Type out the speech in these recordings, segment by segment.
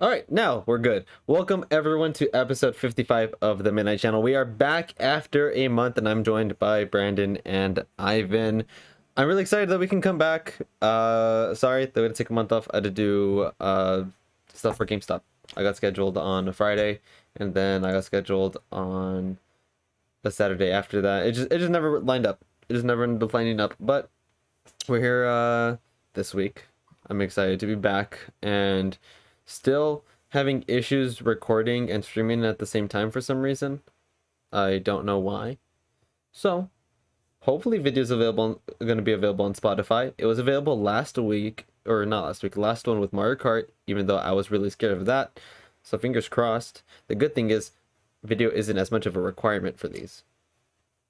All right, now we're good. Welcome everyone to episode 55 of the Midnight Channel. We are back after a month, and I'm joined by Brandon and Ivan. I'm really excited that we can come back. Sorry that we had to take a month off. I had to do stuff for GameStop. I got scheduled on a Friday, and then I got scheduled on the Saturday after that. It just never lined up. It just never ended up lining up. But we're here this week. I'm excited to be back and still having issues recording and streaming at the same time for some reason. I don't know why. So, hopefully videos available going to be available on Spotify. It was available last week, or not last week, last one with Mario Kart, even though I was really scared of that. So fingers crossed. The good thing is video isn't as much of a requirement for these.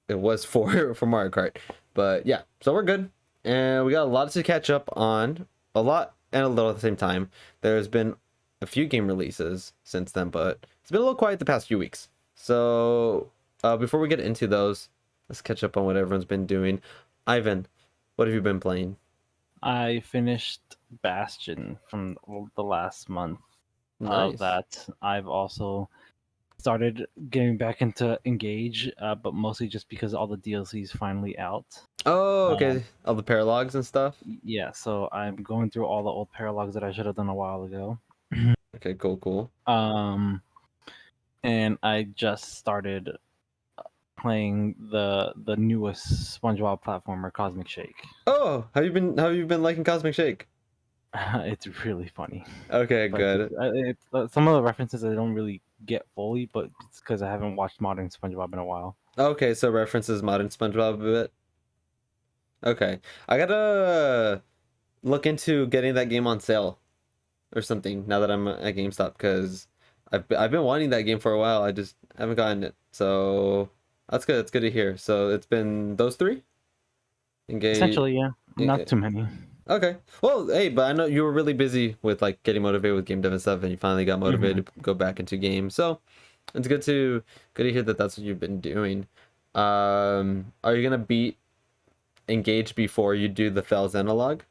It was for for Mario Kart. But yeah, so we're good. And we got a lot to catch up on. A lot and a little at the same time. There's been a few game releases since then, but it's been a little quiet the past few weeks. So before we get into those, let's catch up on what everyone's been doing. Ivan, what have you been playing? I finished Bastion from the last month of Nice. that. I've also started getting back into Engage, but mostly just because all the DLCs finally out. Oh, Um, okay. All the paralogs and stuff. yeah, so I'm going through all the old paralogs that I should have done a while ago. Okay, cool, cool. um, and I just started playing the newest SpongeBob platformer, Cosmic Shake. Oh, how have you been liking Cosmic Shake? It's really funny. Okay, Like good. some of the references I don't really get fully, but it's because I haven't watched modern SpongeBob in a while. Okay, so references modern SpongeBob a bit. Okay. I gotta look into getting that game on sale or something now that I'm at GameStop because I've been wanting that game for a while. I just haven't gotten it. So that's good. It's good to hear. So it's been those three? Engage. Essentially, yeah, not too many. Okay. Well, hey, but I know you were really busy with like getting motivated with game dev and stuff, and you finally got Hmm. motivated to go back into games. So it's good to hear that that's what you've been doing. Are you gonna beat Engage before you do the Fells analog?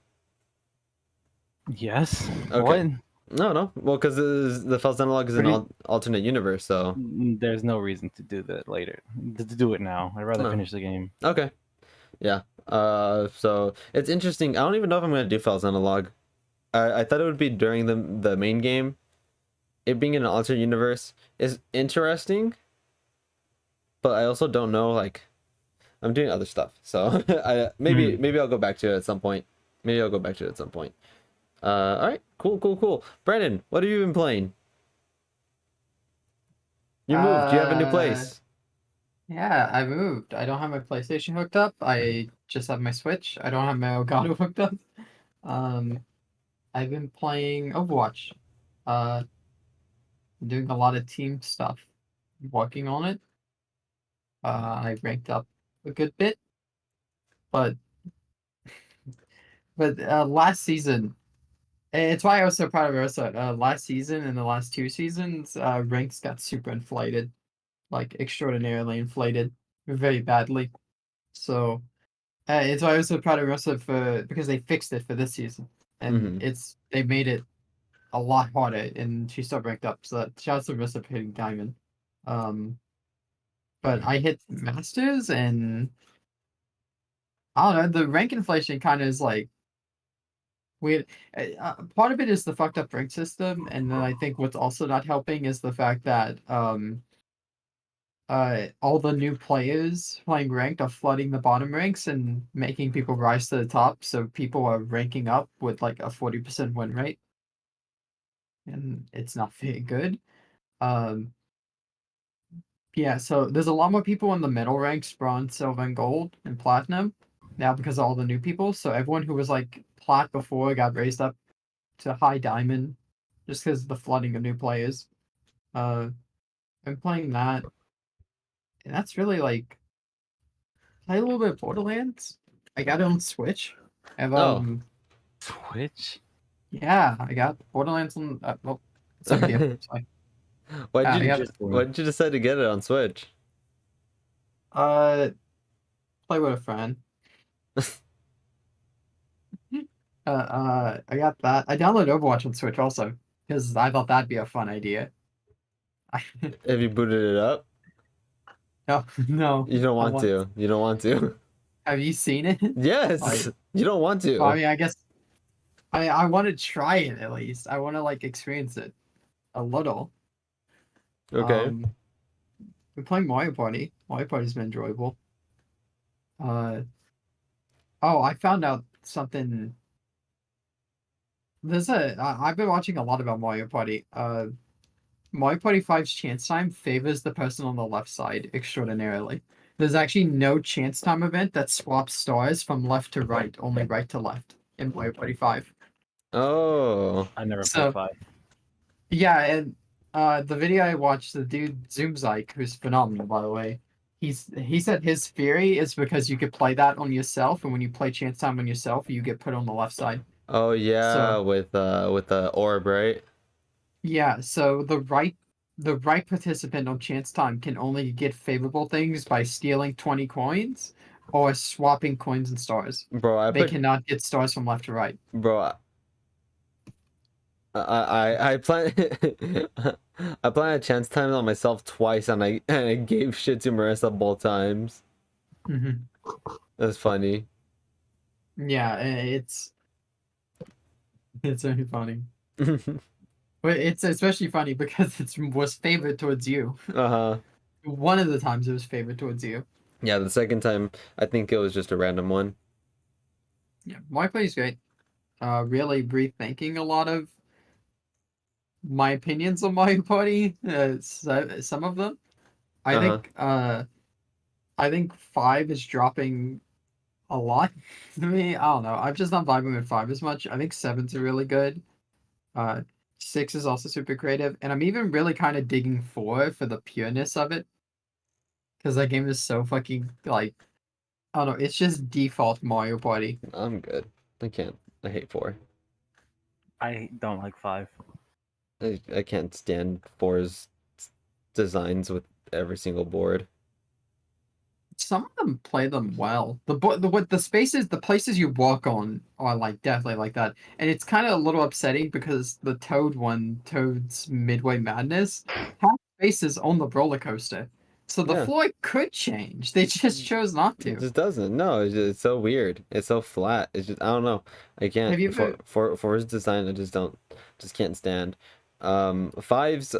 Yes. Okay. What? No, no. Well, because the Fells analog is an Pretty. alternate universe, so. There's no reason to do that later. To do it now. I'd rather No. finish the game. Okay. Yeah. So it's interesting. I don't even know if I'm gonna do Fells analog. I thought it would be during the main game. It being in an alternate universe is interesting, but I also don't know. Like, I'm doing other stuff, so I maybe Mhm. maybe I'll go back to it at some point. Maybe I'll go back to it at some point. All right. Cool. Cool. Cool. Brandon, what have you been playing? You moved. You have a new Uh, place. yeah, I moved. I don't have my PlayStation hooked up. I just have my Switch. I don't have my Elgato hooked up. Um, I've been playing Overwatch. Uh, doing a lot of team stuff. Working on it. I ranked up a good bit, but last season, it's why I was so proud of Ursa. Last season and the last two seasons, ranks got super inflated, like extraordinarily inflated, very badly. So. It's why I was so proud of Russell for because they fixed it for this season, and Mm-hmm. they made it a lot harder, and she still ranked up. So that shouts to Russell for hitting diamond. Um, but I hit masters, and I don't know. The rank inflation kind of is like weird. Part of it is the fucked up rank system, and then I think what's also not helping is the fact that all the new players playing ranked are flooding the bottom ranks and making people rise to the top. So people are ranking up with like a 40% win rate, and it's not very good. Um, yeah, so there's a lot more people in the middle ranks, bronze, silver, and gold, and platinum now because of all the new people. So everyone who was like plat before got raised up to high diamond just because of the flooding of new players. Uh, I'm playing that, and that's really like play a little bit of Borderlands. I got it on Switch. I have Oh. Switch. yeah, I got Borderlands on well, it's over here. Sorry. I got Interesting. why'd you decide to get it on Switch? uh play with a friend. I got that. I downloaded Overwatch on Switch also. because I thought that'd be a fun idea. Have you booted it up? No, no. You don't I want want. to. You don't want to. Have you seen it? Yes. Like, You don't want well, I to. mean, I guess I want to try it at least. I want to like experience it a little. Okay. We're playing Mario Party. Mario Party's been enjoyable. Uh, oh, I found out something. I've been watching a lot about Mario Party. Mario Party 5's chance time favors the person on the left side extraordinarily. There's actually no chance time event that swaps stars from left to right, only right to left in Mario Party 5. Oh. I never played So 5. yeah, and the video I watched, the dude Zoomzyke, who's phenomenal by the way, he said his theory is because you could play that on yourself, and when you play chance time on yourself, you get put on the left side. Oh yeah, So with the orb, right? yeah, so the right participant on chance time can only get favorable things by stealing 20 coins or swapping coins and stars. Bro, I They put cannot get stars from left to right. bro. I plan I plan a chance time on myself twice, and I gave shit to Marissa both times. Hmm. That's funny. Yeah, it's very funny. But it's especially funny because it was favored towards you. Uh-huh. One of the times it was favored towards you. Yeah, the second time I think it was just a random one. Yeah, Mario Party is great. Really rethinking a lot of my opinions on Mario Party. Some of them. I Uh-huh. think I think 5 is dropping a lot to me. I don't know. I'm just not vibing with 5 as much. I think 7's really good. Uh 6 is also super creative, and I'm even really kind of digging 4 for the pureness of it. Because that game is so fucking like I don't know, it's just default Mario Party. I'm good. I can't. I hate 4. I don't like 5. I can't stand 4's designs with every single board. Some of them play them well. The spaces, the places you walk on are like definitely like that. And it's kind of a little upsetting because the Toad one, Toad's Midway Madness, has spaces on the roller coaster. So the Yeah. floor could change. They just chose not It to. just doesn't. No, it's so weird. It's so flat. It's just I don't know. I can't Have you for ever for his design. I just can't stand. Fives.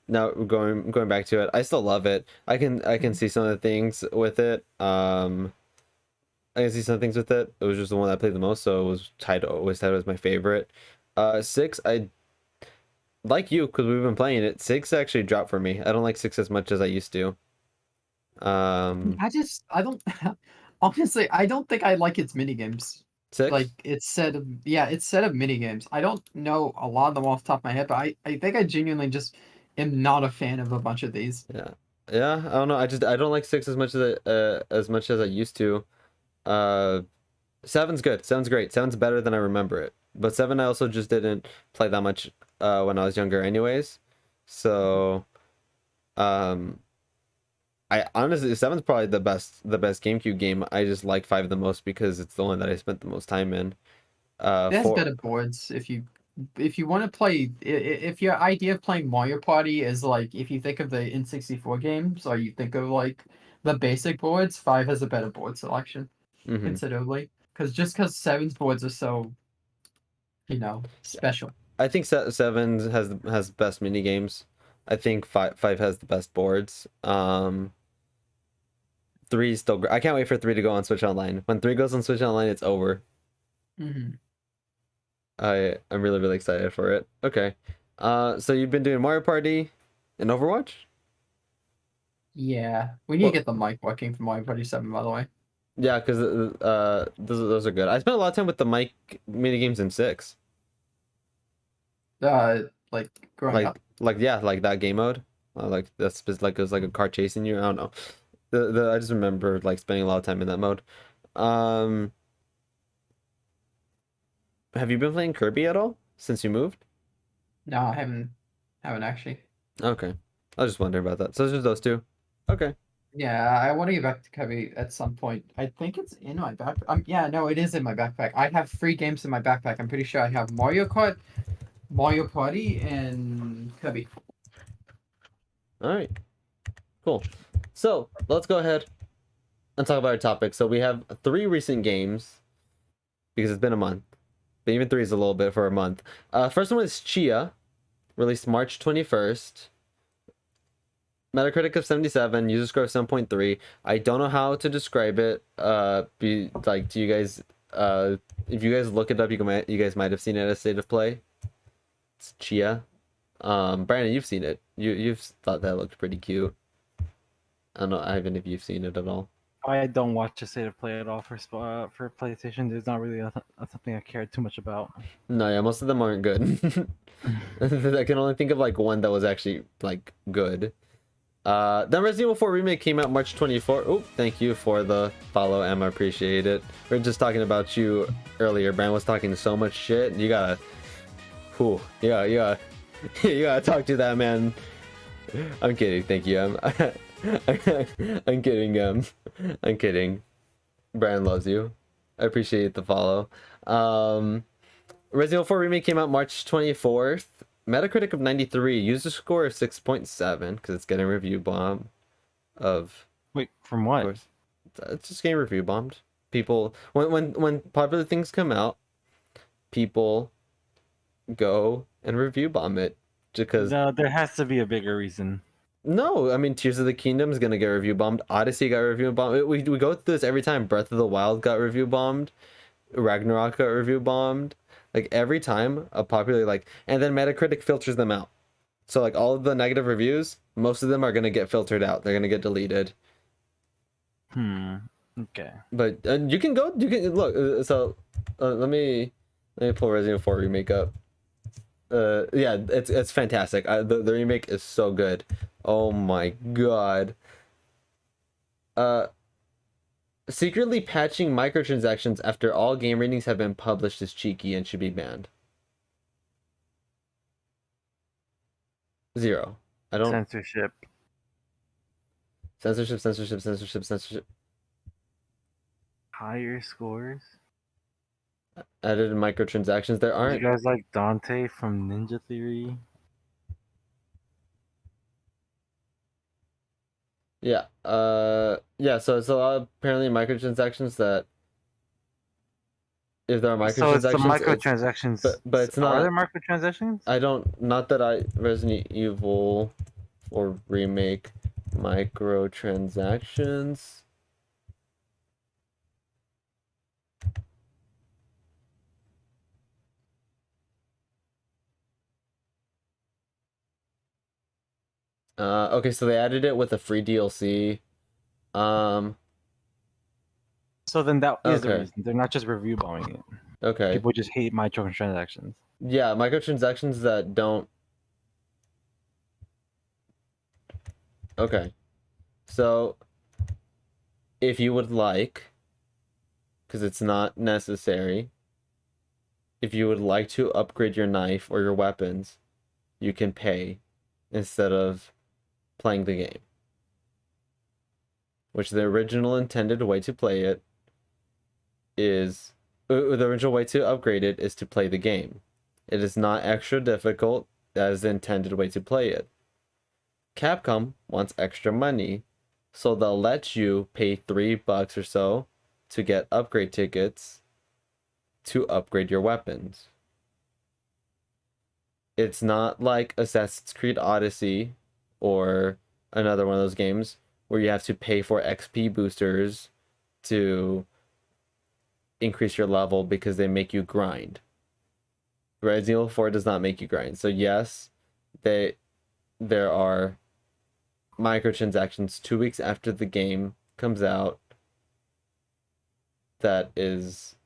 Now going back to it, I still love it. I can see some of the things with it. I can see some things with it. It was just the one I played the most, so it was tied as my favorite. Six. I like you because we've been playing it. Six actually dropped for me. I don't like six as much as I used to. Um, I don't honestly I don't think I like its minigames. Like Six. it's set of minigames. I don't know a lot of them off the top of my head, but I think I genuinely just am not a fan of a bunch of these. Yeah. Yeah, I don't know. I don't like six as much as I used to. Uh Seven's good. Seven's great. Seven's better than I remember it. But seven I also just didn't play that much when I was younger anyways. So um I honestly seven's probably the best GameCube game. I just like five the most because it's the one that I spent the most time in. It has Four. better boards if you want to play if your idea of playing Mario Party is like if you think of the N64 games or you think of like the basic boards, 5 has a better board selection Mm-hmm. considerably. Because 7's boards are so, special. I think seven has best mini games. I think five has the best boards. Three is still. I can't wait for three to go on Switch Online. When three goes on Switch Online, it's over. Hmm. I'm really excited for it. Okay. So you've been doing Mario Party and Overwatch? Yeah, we need to Well, get the mic working for Mario Party 7, by the way. yeah, because those are good. I spent a lot of time with the mic mini games in six. Like growing up. Like yeah, like that game mode. Like that's just like it was like a car chasing you. I don't know. I just remember like spending a lot of time in that mode. Um, have you been playing Kirby at all since you moved? No, I haven't actually. Okay, I was just wondering about that. So it's just those two. Okay. Yeah, I want to get back to Kirby at some point. I think it's in my backpack. Yeah, no, it is in my backpack. I have 3 games in my backpack. I'm pretty sure I have Mario Kart, Mario Party and Kirby. All right, cool. So let's go ahead and talk about our topic. So we have 3 recent games because it's been a month, but even 3 is a little bit for a month. First one is Chia, released March 21st. Metacritic of 77, user score of 7.3. I don't know how to describe it. Do you guys? If you guys look it up, you guys might have seen it as State of Play. It's Chia. Brandon, you've seen it. You've thought that looked pretty cute. I don't know, Ivan, if you've seen it at all. I don't watch a State of Play at all for PlayStation. There's not really something I care too much about. No, yeah, most of them aren't good. I can only think of like one that was actually like good. Then Resident Evil 4 Remake came out March 24th. Oh, thank you for the follow, Emma. Appreciate it. We are just talking about you earlier. Brand was talking so much shit. You gotta, you gotta talk to that man. I'm kidding. Thank you. I'm kidding. I'm kidding. Brand loves you. I appreciate the follow. Resident Evil 4 Remake came out March 24th. Metacritic of 93, user score of 6.7 because it's getting review bomb. Wait, from what? Course, it's just getting review bombed. People, when popular things come out, people go and review bomb it because No, there has to be a bigger reason. no, I mean Tears of the Kingdom is gonna get review bombed. Odyssey got review bombed. We go through this every time. Breath of the Wild got review bombed. Ragnarok got review bombed. Like every time a popular and then Metacritic filters them out. So like all of the negative reviews, most of them are gonna get filtered out. They're gonna get deleted. Okay. But you can look. Let me pull Resident Evil 4 Remake up. Yeah, it's fantastic. The remake is so good. Oh my god. Secretly patching microtransactions after all game ratings have been published is cheeky and should be banned. 0. I don't. Censorship. Censorship. Higher scores. Added microtransactions. There aren't. You guys like Dante from Ninja Theory? Yeah. Yeah. So it's a lot of apparently microtransactions that. If there are So it's the microtransactions, microtransactions. but it's not. Are there microtransactions? I don't. Not that I Resident Evil or remake microtransactions. Okay, so they added it with a free DLC. So then that is the Okay. reason. They're not just review bombing it. Okay. People just hate microtransactions. Yeah, microtransactions that don't. Okay. So, if you would like, because it's not necessary, if you would like to upgrade your knife or your weapons, you can pay instead of playing the game. Which the original intended way to play it is. The original way to upgrade it is to play the game. It is not extra difficult as the intended way to play it. Capcom wants extra money, so they'll let you pay $3 or so to get upgrade tickets to upgrade your weapons. It's not like Assassin's Creed Odyssey or another one of those games where you have to pay for XP boosters to increase your level because they make you grind. Resident Evil 4 does not make you grind. So yes, there are microtransactions 2 weeks after the game comes out that is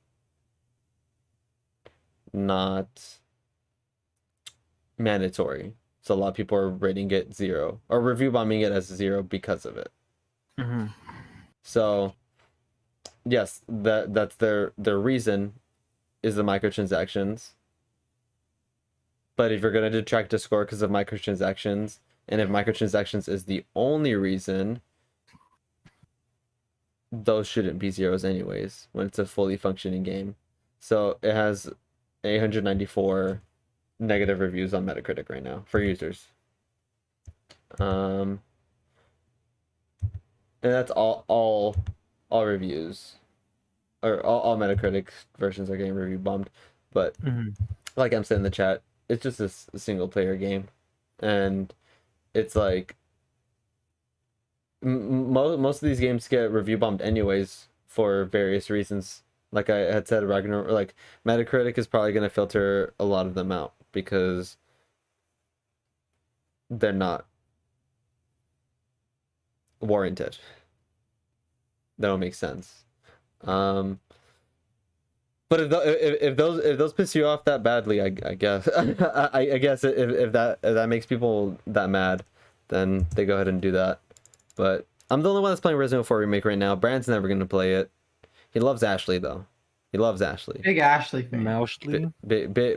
not mandatory. So a lot of people are rating it 0 or review bombing it as 0 because of it. Mm-hmm. So yes, that's their reason is the microtransactions. But if you're going to detract a score because of microtransactions, and if microtransactions is the only reason, those shouldn't be 0s anyways when it's a fully functioning game. So it has 894 negative reviews on Metacritic right now for users. And that's all reviews, or all Metacritic versions are getting review bombed. But like I'm saying in the chat, it's just a single player game, and it's like most of these games get review bombed anyways for various reasons. Like I had said, Ragnarok, like Metacritic is probably going to filter a lot of them out because they're not warranted. That don't make sense. But if those piss you off that badly, I guess I guess if that makes people that mad, then they go ahead and do that. But I'm the only one that's playing Resident Evil 4 Remake right now. Brand's never gonna play it. He loves Ashley though. He loves Ashley. Big Ashley fan. Mousley.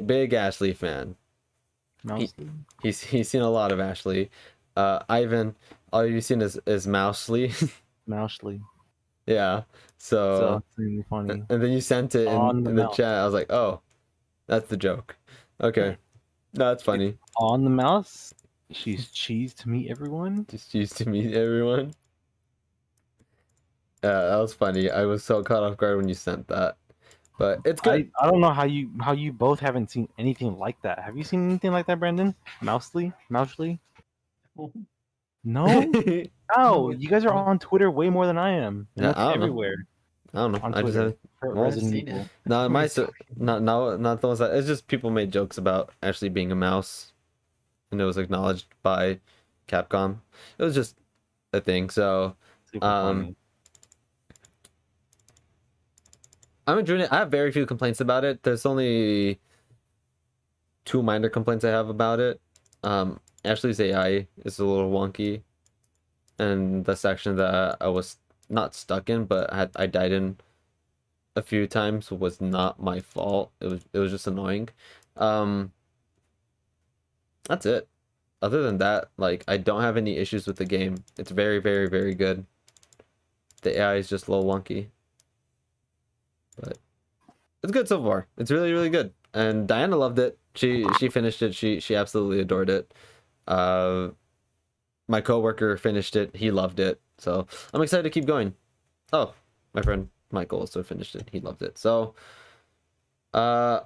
Big Ashley fan. Mousley. He's seen a lot of Ashley. Ivan, all you've seen is Mousley. Mousley. Yeah. So it's really funny. and then you sent it in the mouse. chat. I was like, oh, that's the joke. Okay. No, that's funny. On the mouse, she's cheese to meet everyone. Just used to meet everyone. That was funny. I was so caught off guard when you sent that. But it's good. I don't know how you both haven't seen anything like that. Have you seen anything like that, Brandon? Mousley? No? No, you guys are on Twitter way more than I am. And Yeah, that's I don't know. everywhere. I don't know. On I just Twitter. have For well, Resident seen Evil. it. not my Wait, not the ones that it's just people made jokes about actually being a mouse, and it was acknowledged by Capcom. It was just a thing. So Super Um, funny. I'm enjoying it. I have very few complaints about it. There's only two minor complaints I have about it. Ashley's AI is a little wonky, and the section that I was not stuck in, but I died in a few times was not my fault. It was just annoying. That's it. Other than that, like I don't have any issues with the game. It's very, very, very good. The AI is just a little wonky, but it's good so far. It's really, really good. And Diana loved it. She finished it. She absolutely adored it. My coworker finished it. He loved it. So I'm excited to keep going. Oh, my friend Michael also finished it. He loved it. So, yeah,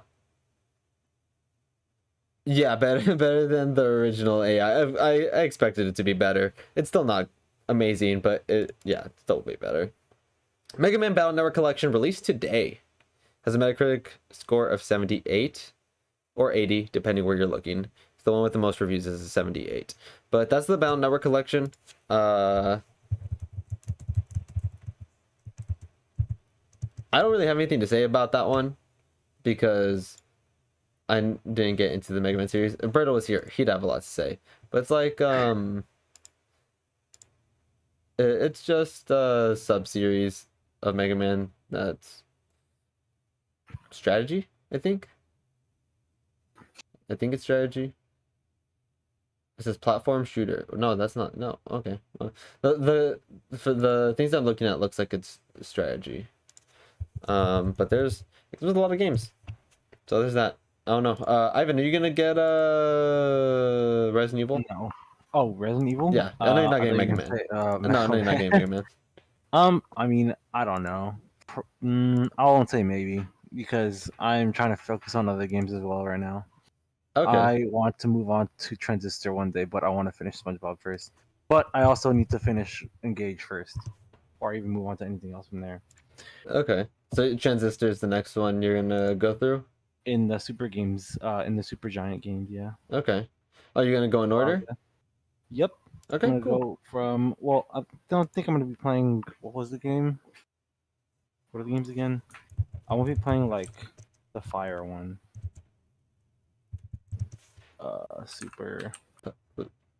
better than the original AI. I expected it to be better. It's still not amazing, but it's still way better. Mega Man Battle Network Collection released today has a Metacritic score of 78 or 80, depending where you're looking. It's the one with the most reviews is a 78. But that's the Battle Network Collection. I don't really have anything to say about that one because I didn't get into the Mega Man series. If Berto was here, he'd have a lot to say. But it's like it's just a sub-series of Mega Man that's strategy, I think. I think it's strategy. It says platform shooter. No, that's not. No, okay. Well, for the things I'm looking at looks like it's strategy. But there's a lot of games. So there's that. I don't know. Ivan, are you gonna get Resident Evil? No. Oh, Resident Evil? Yeah, I know you're not I getting thought you Mega were Man. gonna say, No, you're not getting Mega Man. I mean, I don't know. I won't say maybe because I'm trying to focus on other games as well right now. Okay. I want to move on to Transistor one day, but I want to finish SpongeBob first. But I also need to finish Engage first, or even move on to anything else from there. Okay. So Transistor is the next one you're gonna go through? In the Super games, in the Super Giant games, yeah. Okay. Are you gonna go in order? Yeah. Yep. Okay, I'm gonna cool. go from. Well, I don't think I'm gonna be playing. What was the game? What are the games again? I won't be playing like the fire one. Super.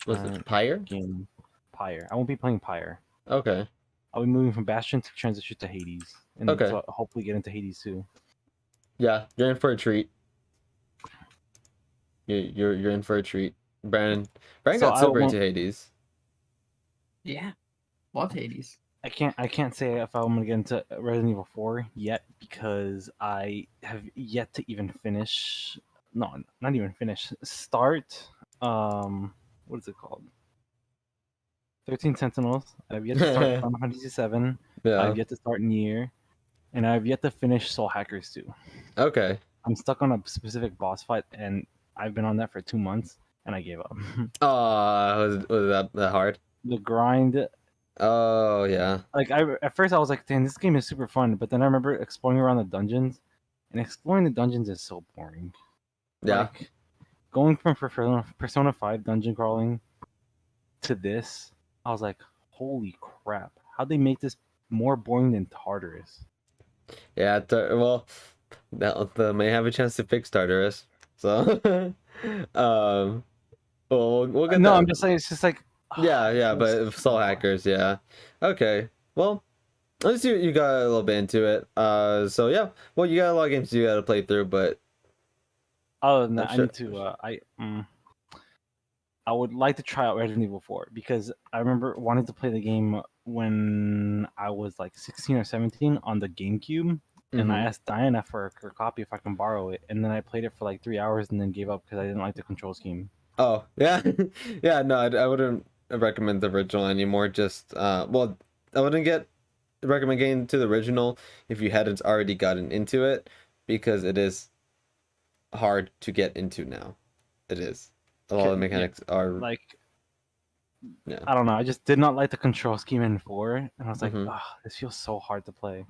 Was it Pyre? Game. Pyre. I won't be playing Pyre. Okay. I'll be moving from Bastion to transition to Hades, and Okay. so hopefully get into Hades too. Yeah, you're in for a treat. You're in for a treat. Brandon So got I super won't- into Hades. Yeah. Love Hades. I can't say if I'm gonna get into Resident Evil 4 yet because I have yet to even finish no, not even finish. Start. What is it called? 13 Sentinels. I've yet to start Final Fantasy 7. Yeah. I've yet to start Nier, and I've yet to finish Soul Hackers 2. Okay. I'm stuck on a specific boss fight, and I've been on that for 2 months, and I gave up. Was that hard? The grind, Oh yeah. like I at first I was like, "Damn, this game is super fun," but then I remember exploring around the dungeons, and exploring the dungeons is so boring. Yeah. Like going from Persona 5 dungeon crawling to this, I was like, "Holy crap! How'd they make this more boring than Tartarus?" Yeah. Well, they may have a chance to fix Tartarus. So, well, we'll get No, that. I'm just saying it's just like Yeah, it yeah, feels but so Soul boring. Hackers, yeah. Okay. Well, at least you got a little bit into it. So yeah. Well, you got a lot of games you got to play through, but Other than I'm that, I sure. need to. I would like to try out Resident Evil 4 because I remember wanting to play the game when I was like 16 or 17 on the GameCube, and I Hmm. asked Diana for her copy if I can borrow it, and then I played it for like 3 hours and then gave up because I didn't like the control scheme. Oh, yeah. Yeah, no, I wouldn't recommend the original anymore. Just well, I wouldn't recommend getting to the original if you hadn't already gotten into it because it is hard to get into now. It is. A lot of the Yeah, mechanics are, like yeah. I don't know, I just did not like the control scheme in 4, and I was like, Hmm. ah, this feels so hard to play.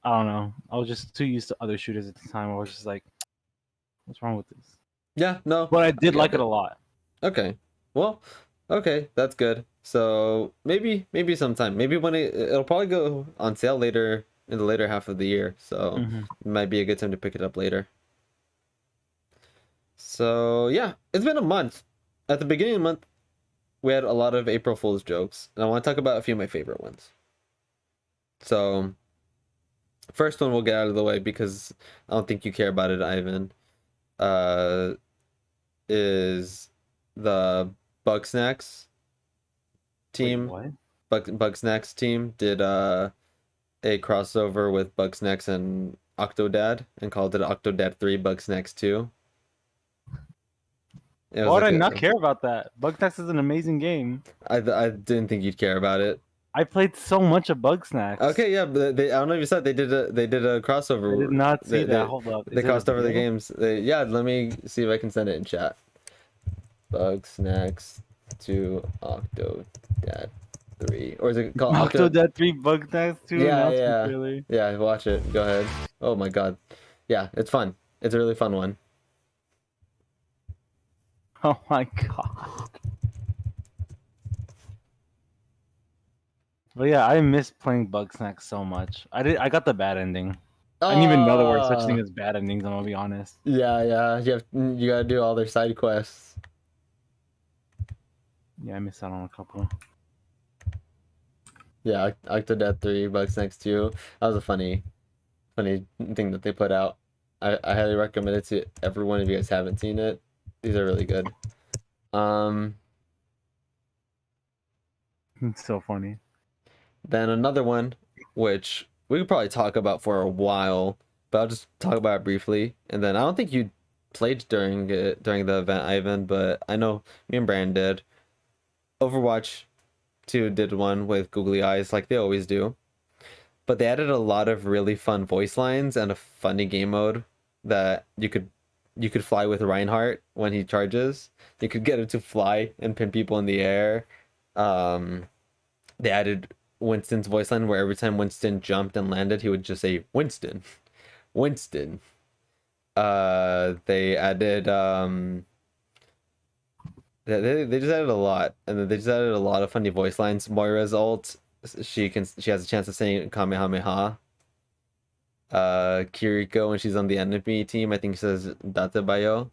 I don't know. I was just too used to other shooters at the time. I was just like, what's wrong with this? Yeah, no, But I I did get like it a it. lot. Okay. Well, okay, that's good. So maybe sometime. Maybe when it'll probably go on sale later in the later half of the year. So Hmm. it might be a good time to pick it up later. So yeah, it's been a month. At the beginning of the month, we had a lot of April Fool's jokes, and I want to talk about a few of my favorite ones. So first one we'll get out of the way because I don't think you care about it, Ivan. Uh, is the Bug Snacks Wait, team. what? Bugsnax team did a crossover with Bugsnax and Octodad and called it Octodad 3 Bugsnax 2. It Why was would like I not a care about that? Bugtax is an amazing game. I didn't think you'd care about it. I played so much of Bug Snacks. Okay, yeah, but they I don't know if you saw it, they did a I did crossover. not see They that. they, Hold up. they Is it a crossed over the video? games. Yeah, let me see if I can send it in chat. Bugsnax 2 Octodad 3, or is it called Octo? Octodad 3 Bugtax 2 Yeah, announcement yeah, trailer. yeah. Watch it. Go ahead. Oh my god. Yeah, it's fun. It's a really fun one. Oh my god. But yeah, I miss playing Bug Snacks so much. I got the bad ending. I didn't even know there were such thing Ah, as bad endings, I'm gonna be honest. yeah, yeah. You gotta do all their side quests. Yeah, I missed out on a couple. Yeah, Octodad 3, Bugsnax 2. That was a funny thing that they put out. I highly recommend it to everyone if you guys haven't seen it. These are really good. Um, It's so funny. then another one, which we could probably talk about for a while, but I'll just talk about it briefly. And then I don't think you played during the event, Ivan, but I know me and Brand did. Overwatch 2 did one with googly eyes like they always do. But they added a lot of really fun voice lines and a funny game mode that you could fly with Reinhardt when he charges. You could get it to fly and pin people in the air. Um, they added Winston's voice line where every time Winston jumped and landed, he would just say Winston, Winston. They added they just added a lot, and then they just added a lot of funny voice lines. Moira's ult, she has a chance of saying Kamehameha. Kiriko when she's on the enemy team, I think says Databayo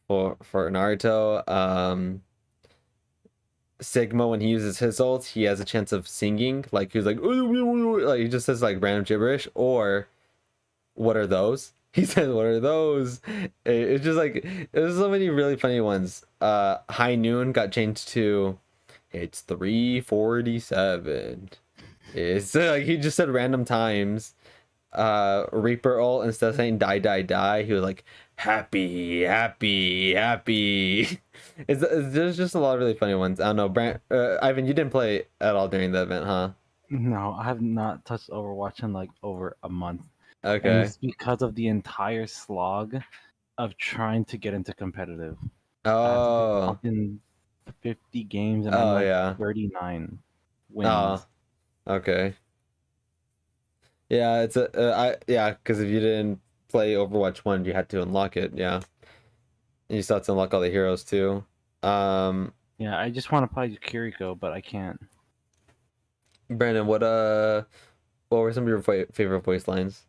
for Naruto. Sigma when he uses his ult, he has a chance of singing, like he's like he just says like random gibberish. Or what are those? He says what are those? It's just like there's so many really funny ones. High Noon got changed to it's 3:47. It's like he just said random times. Reaper ult, instead of saying die die die, he was like happy happy happy. There's just a lot of really funny ones. I don't know, Ivan, you didn't play at all during the event, huh? No, I have not touched Overwatch in like over a month, and Okay. it's because of the entire slog of trying to get into competitive. I have to do Oh. fucking 50 games, and I'm Oh like yeah. 39 Oh. wins. Okay. Yeah, it's a yeah, because if you didn't play Overwatch 1, you had to unlock it. Yeah. And you still have to unlock all the heroes too. Um, Yeah, I just want to play Kiriko, but I can't. Brandon, what were some of your favorite voice lines?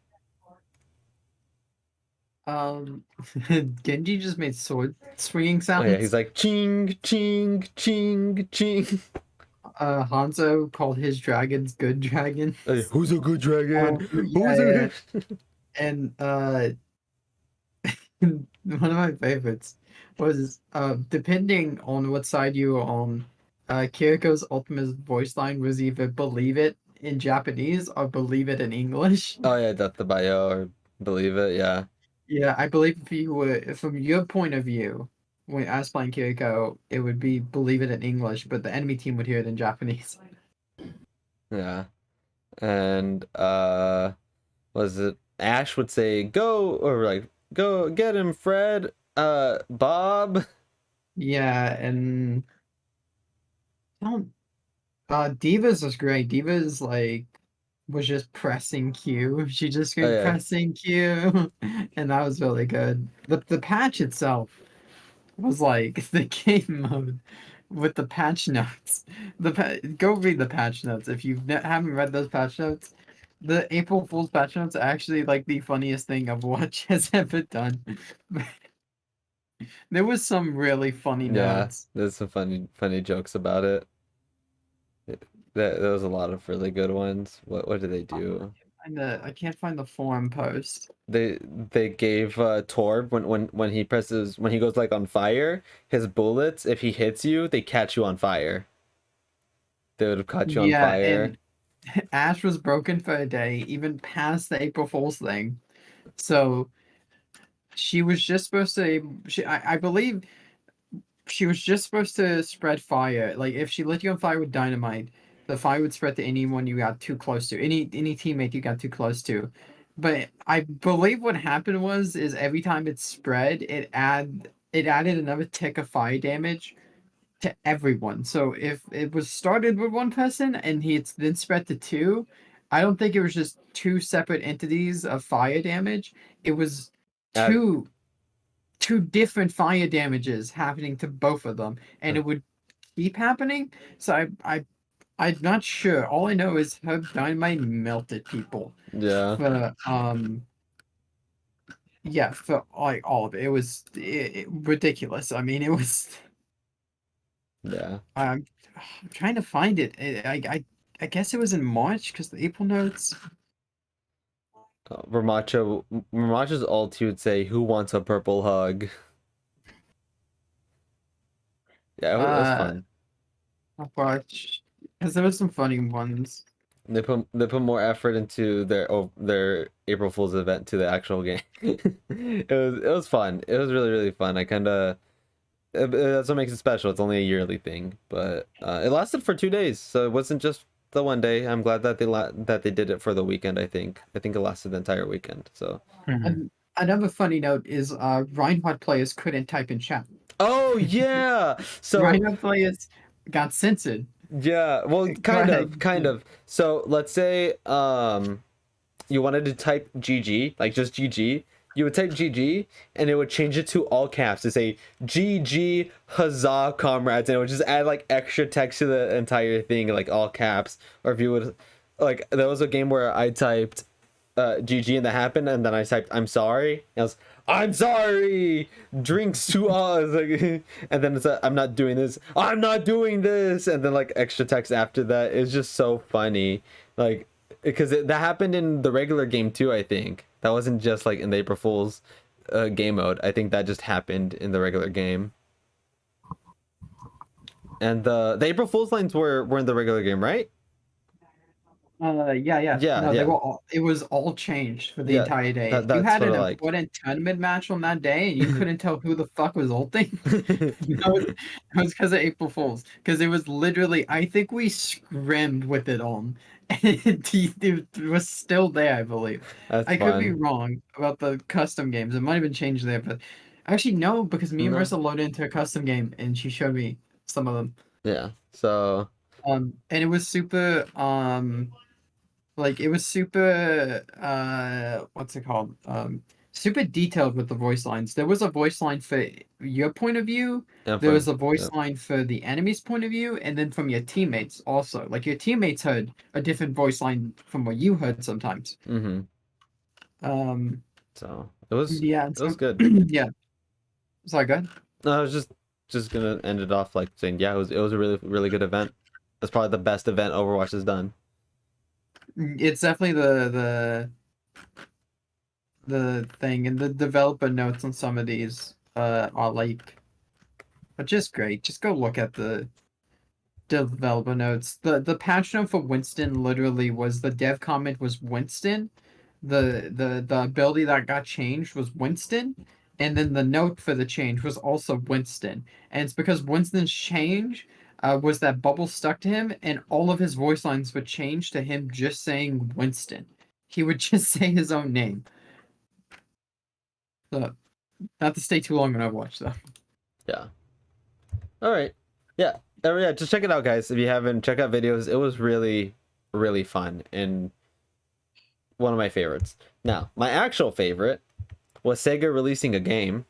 Genji just made sword swinging Oh yeah, he's sounds. like ching ching ching ching. Hanzo called his dragons good dragons. Hey, who's a good dragon? Yeah, Who's a yeah. good... And one of my favorites was depending on what side you were on, Kiriko's ultimate voice line was either believe it in Japanese or believe it in English. Oh yeah, Death the Bio or Believe It, yeah. Yeah, I believe if you were from your point of view, when I was playing Kiriko, it would be believe it in English, but the enemy team would hear it in Japanese. Yeah. And was it Ash would say go, or like go get him, Fred, Bob. Yeah, and don't Divas was great. Divas like was just pressing Q. She just Oh kept yeah. pressing Q, and that was really good. The patch itself was like the game mode with the patch notes. Go read the patch notes if you haven't read those patch notes. The April Fool's patch notes are actually like the funniest thing Overwatch has ever done. There was some really funny Yeah, notes. there's some funny jokes about it. There was a lot of really good ones. What did they do? I can't find the forum post. They gave Torb, when he presses, when he goes like on fire, his bullets, if he hits you, they catch you on fire. They would have caught you on Yeah, fire. and Ash was broken for a day, even past the April Fool's thing. So she was just supposed to. I believe she was just supposed to spread fire. Like if she lit you on fire with dynamite, the fire would spread to anyone you got too close to, any teammate you got too close to. But I believe what happened is every time it spread, it added another tick of fire damage to everyone. So if it was started with one person and it's then spread to two, I don't think it was just two separate entities of fire damage. It was At, two two different fire damages happening to both of them, and it would keep happening. So I'm not sure. All I know is her dynamite melted people. yeah, For yeah, for like all of it, it was ridiculous. I mean, it was. yeah. I'm trying to find it. I guess it was in March because the April notes. Ramacho's ult, he would say, "Who wants a purple hug?" Yeah, it was Uh, fun. March because there was some funny ones. They put more effort into their April Fool's event to the actual game. It was fun. It was really fun. I kind of that's what makes it special. It's only a yearly thing, but it lasted for 2 days, so it wasn't just the one day. I'm glad that they did it for the weekend. I think it lasted the entire weekend. So Mhm. And another funny note is Reinhardt players couldn't type in chat. oh yeah, so Reinhardt players got censored. yeah, well, Go kind ahead. of, kind of. So let's say you wanted to type GG, like just GG, you would type GG and it would change it to all caps to say GG huzzah comrades, and it would just add like extra text to the entire thing, like all caps. Or if you would, like, there was a game where I typed GG and that happened, and then I typed I'm sorry. And I was I'm sorry. Drinks to us, like, and then it's I'm not doing this. I'm not doing this, and then like extra text after that. It's just so funny, like because that happened in the regular game too. I think that wasn't just like in the April Fools game mode. I think that just happened in the regular game. And the April Fools lines were in the regular game, right? Yeah, No, they yeah, were all. It was all changed for the yeah. entire day. If you That's had what I an like. important tournament match on that day and you couldn't tell who the fuck was ulting, that was because of April Fools. Because it was literally, I think we scrimmed with it on, and it was still there. I believe. That's I could be fun. wrong about the custom games. It might have been changed there, but actually no, because me and No, Marissa loaded into a custom game and she showed me some of them. yeah. So And it was super like it was super what's it called? Super detailed with the voice lines. There was a voice line for your point of view, yeah, there was fun. a voice Yeah. line for the enemy's point of view, and then from your teammates also. Like your teammates heard a different voice line from what you heard sometimes. Mm-hmm. Um So yeah, and it was so good. yeah. Sorry, go ahead. No, I was just gonna end it off like saying, yeah, it was a really good event. It's probably the best event Overwatch has done. It's definitely the thing, and the developer notes on some of these are like are just great. Just go look at the developer notes. The patch note for Winston literally was the dev comment was Winston. The ability that got changed was Winston, and then the note for the change was also Winston. And it's because Winston's change was that bubble stuck to him, and all of his voice lines would change to him just saying Winston. He would just say his own name. So, not to stay too long on Overwatch though. Yeah. All right. Yeah. Yeah. Just check it out, guys. If you haven't, check out videos. It was really fun and one of my favorites. Now, my actual favorite was Sega releasing a game.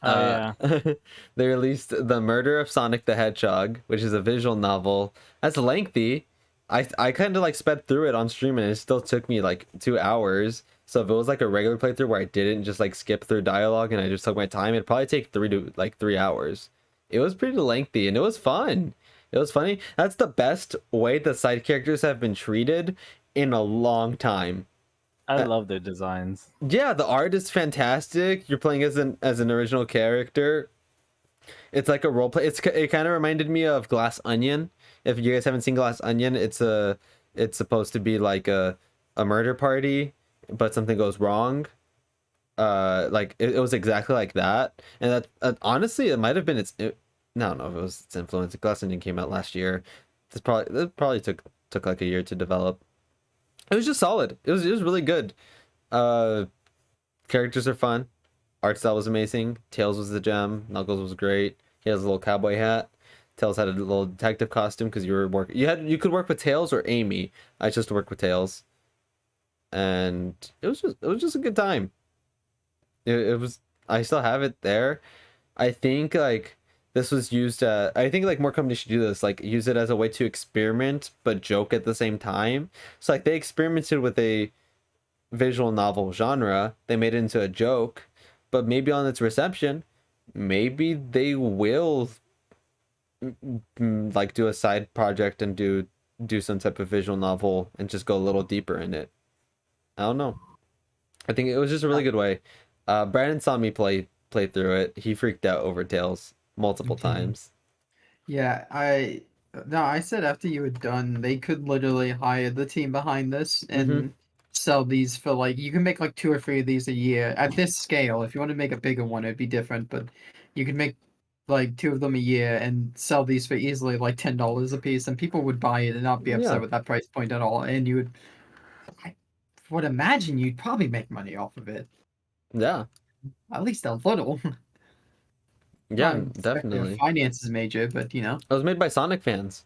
Oh yeah. They released The Murder of Sonic the Hedgehog, which is a visual novel. That's lengthy. I kind of like sped through it on stream and it still took me like 2 hours. So if it was like a regular playthrough where I didn't just like skip through dialogue and I just took my time, it'd probably take 3 hours. It was pretty lengthy and it was fun. It was funny. That's the best way the side characters have been treated in a long time. I Uh, love their designs. yeah, the art is fantastic. You're playing as an original character. It's like a role play. It kind of reminded me of Glass Onion. If you guys haven't seen Glass Onion, it's supposed to be like a murder party, but something goes wrong. Like it was exactly like that, and that honestly it might have been no, I don't know if it was its influence. Glass Onion came out last year. It probably took like a year to develop. It was just solid. It was really good. Uh, Characters are fun. Art style was amazing. Tails was the gem. Knuckles was great. He has a little cowboy hat. Tails had a little detective costume because you could work with Tails or Amy. I chose to work with Tails, and it was just a good time. It was. I still have it there. I think like this was used. I think like more companies should do this. Like use it as a way to experiment but joke at the same time. So like they experimented with a visual novel genre. They made it into a joke, but maybe on its reception, maybe they will like do a side project and do some type of visual novel and just go a little deeper in it. I don't know. I think it was just a really good way. Brandon saw me play through it. He freaked out over Tails multiple times. Yeah, I said after you had done, they could literally hire the team behind this Mm-hmm. and sell these for like you can make like 2 or 3 of these a year at this scale. If you want to make a bigger one, it'd be different, but you could make like 2 of them a year and sell these for easily like $10 a piece, and people would buy it and not be upset Yeah. with that price point at all. And I would imagine you'd probably make money off of it, Yeah. at least a little. Yeah, Not expecting a definitely. finances major, but It was made by Sonic fans.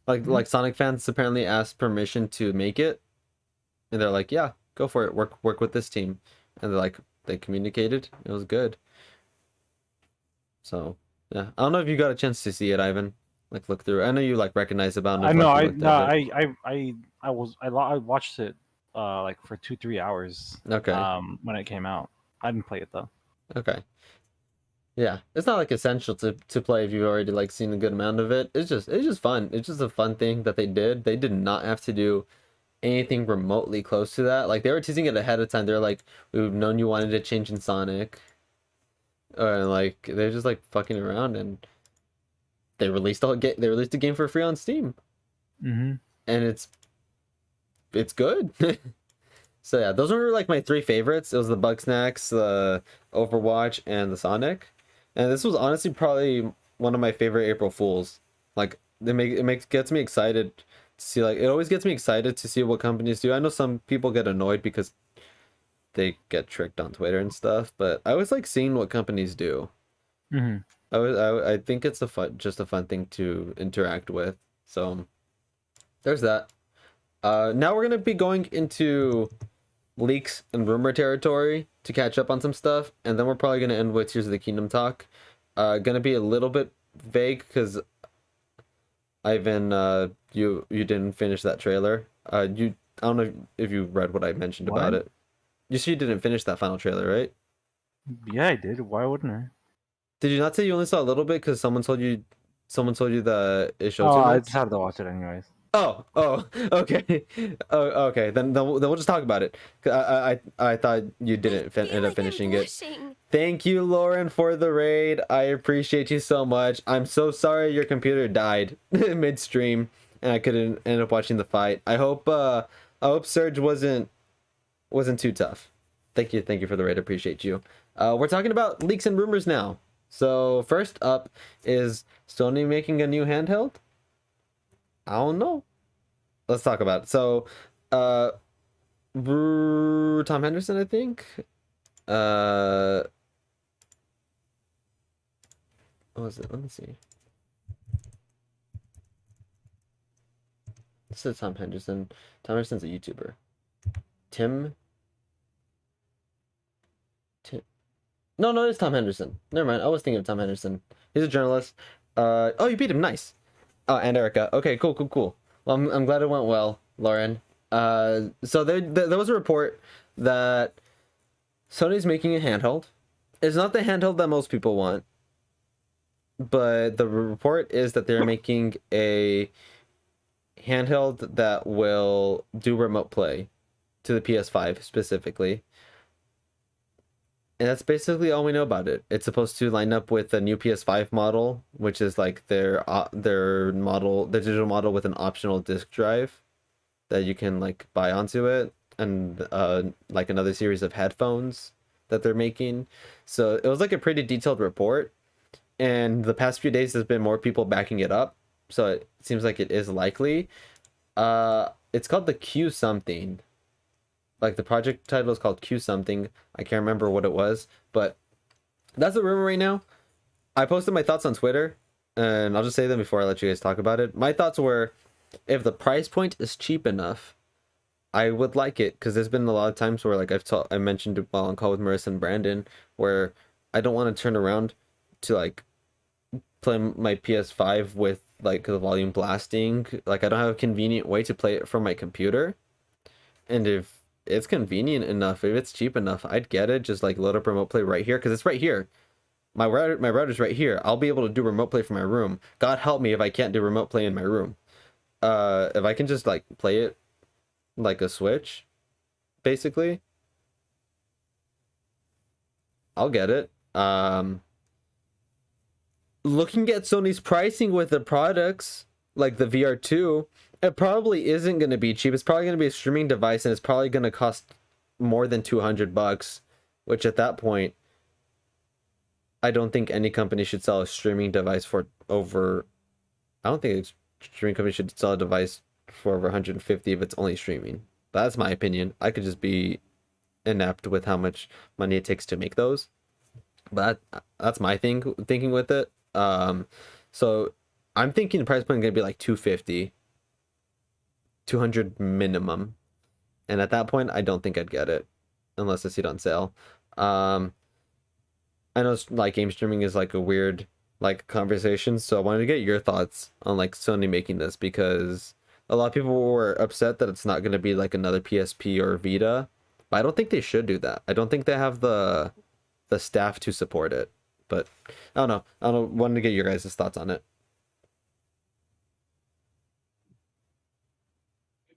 Like Mhm. Sonic fans apparently asked permission to make it, and they're like, "Yeah, go for it. Work with this team." And they communicated. It was good. So yeah, I don't know if you got a chance to see it, Ivan. Like look through. I know you like recognize it, but I don't know I if know. like you I looked no. at it. I watched it like for 2-3 hours Okay. when it came out. I didn't play it though. Okay. Yeah, it's not like essential to play if you've already like seen a good amount of it. It's just fun. It's just a fun thing that they did. They did not have to do anything remotely close to that. Like they were teasing it ahead of time. They're like, we've known you wanted to change in Sonic, or like they're just like fucking around and they released a game for free on Steam. Mm-hmm. and it's good. So yeah, those were like my three favorites. It was the Bug Snacks, the Overwatch, and the Sonic. And this was honestly probably one of my favorite April Fools. Like gets me excited to see, like, it always gets me excited to see what companies do. I know some people get annoyed because they get tricked on Twitter and stuff, but I always like seeing what companies do. Mm-hmm. I think it's just a fun thing to interact with. So there's that. Now we're gonna be going into leaks and rumor territory to catch up on some stuff, and then we're probably gonna end with Tears of the Kingdom talk. Gonna be a little bit vague because Ivan, you didn't finish that trailer. I don't know if you read what I mentioned about What? it. You said you didn't finish that final trailer, right? Yeah, I did. Why wouldn't I? Did you not say you only saw a little bit because someone told you that it showed Oh, too I much? just had to watch it anyways. Oh, okay. Oh, okay. Then we'll just talk about it. 'Cause I thought you didn't end up finishing it. Thank you, Lauren, for the raid. I appreciate you so much. I'm so sorry your computer died midstream and I couldn't end up watching the fight. I hope Surge wasn't too tough. Thank you for the raid. I appreciate you. We're talking about leaks and rumors now. So first up is Sony making a new handheld. I don't know. Let's talk about it. So, Tom Henderson, I think. What was it? Let me see. This is Tom Henderson. Tom Henderson's a YouTuber. Tim. No, it's Tom Henderson. Never mind. I was thinking of Tom Henderson. He's a journalist. Oh, you beat him. Nice. Oh, and Erica. Okay, cool. Well, I'm glad it went well, Lauren. So there was a report that Sony's making a handheld. It's not the handheld that most people want, but the report is that they're making a handheld that will do remote play to the PS5 specifically. And that's basically all we know about it. It's supposed to line up with the new PS5 model, which is like their digital model with an optional disk drive that you can like buy onto it, and like another series of headphones that they're making. So it was like a pretty detailed report, and the past few days there's been more people backing it up. So it seems like it is likely. It's called the Q something. Like the project title is called Q something. I can't remember what it was, but that's the rumor right now. I posted my thoughts on Twitter, and I'll just say them before I let you guys talk about it. My thoughts were, if the price point is cheap enough, I would like it, because there's been a lot of times where like I mentioned it while on call with Marissa and Brandon, where I don't want to turn around to like play my PS5 with like the volume blasting. Like I don't have a convenient way to play it from my computer. And if it's convenient enough, if it's cheap enough, I'd get it. Just like load up remote play right here, because it's right here. My router's right here. I'll be able to do remote play from my room. God help me if I can't do remote play in my room. If I can just like play it like a Switch, basically, I'll get it. Looking at Sony's pricing with the products like the VR2, it probably isn't going to be cheap. It's probably going to be a streaming device, and it's probably going to cost more than $200, which at that point, I don't think any company should sell a streaming device for over. I don't think a streaming company should sell a device for over 150 if it's only streaming. But that's my opinion. I could just be inept with how much money it takes to make those. But that's my thinking with it. So I'm thinking the price point is gonna be like 250, 200 minimum, and at that point, I don't think I'd get it unless I see it on sale. I know like game streaming is like a weird like conversation, so I wanted to get your thoughts on like Sony making this, because a lot of people were upset that it's not going to be like another PSP or Vita, but I don't think they should do that. I don't think they have the staff to support it. But I don't know. Wanted to get your guys' thoughts on it.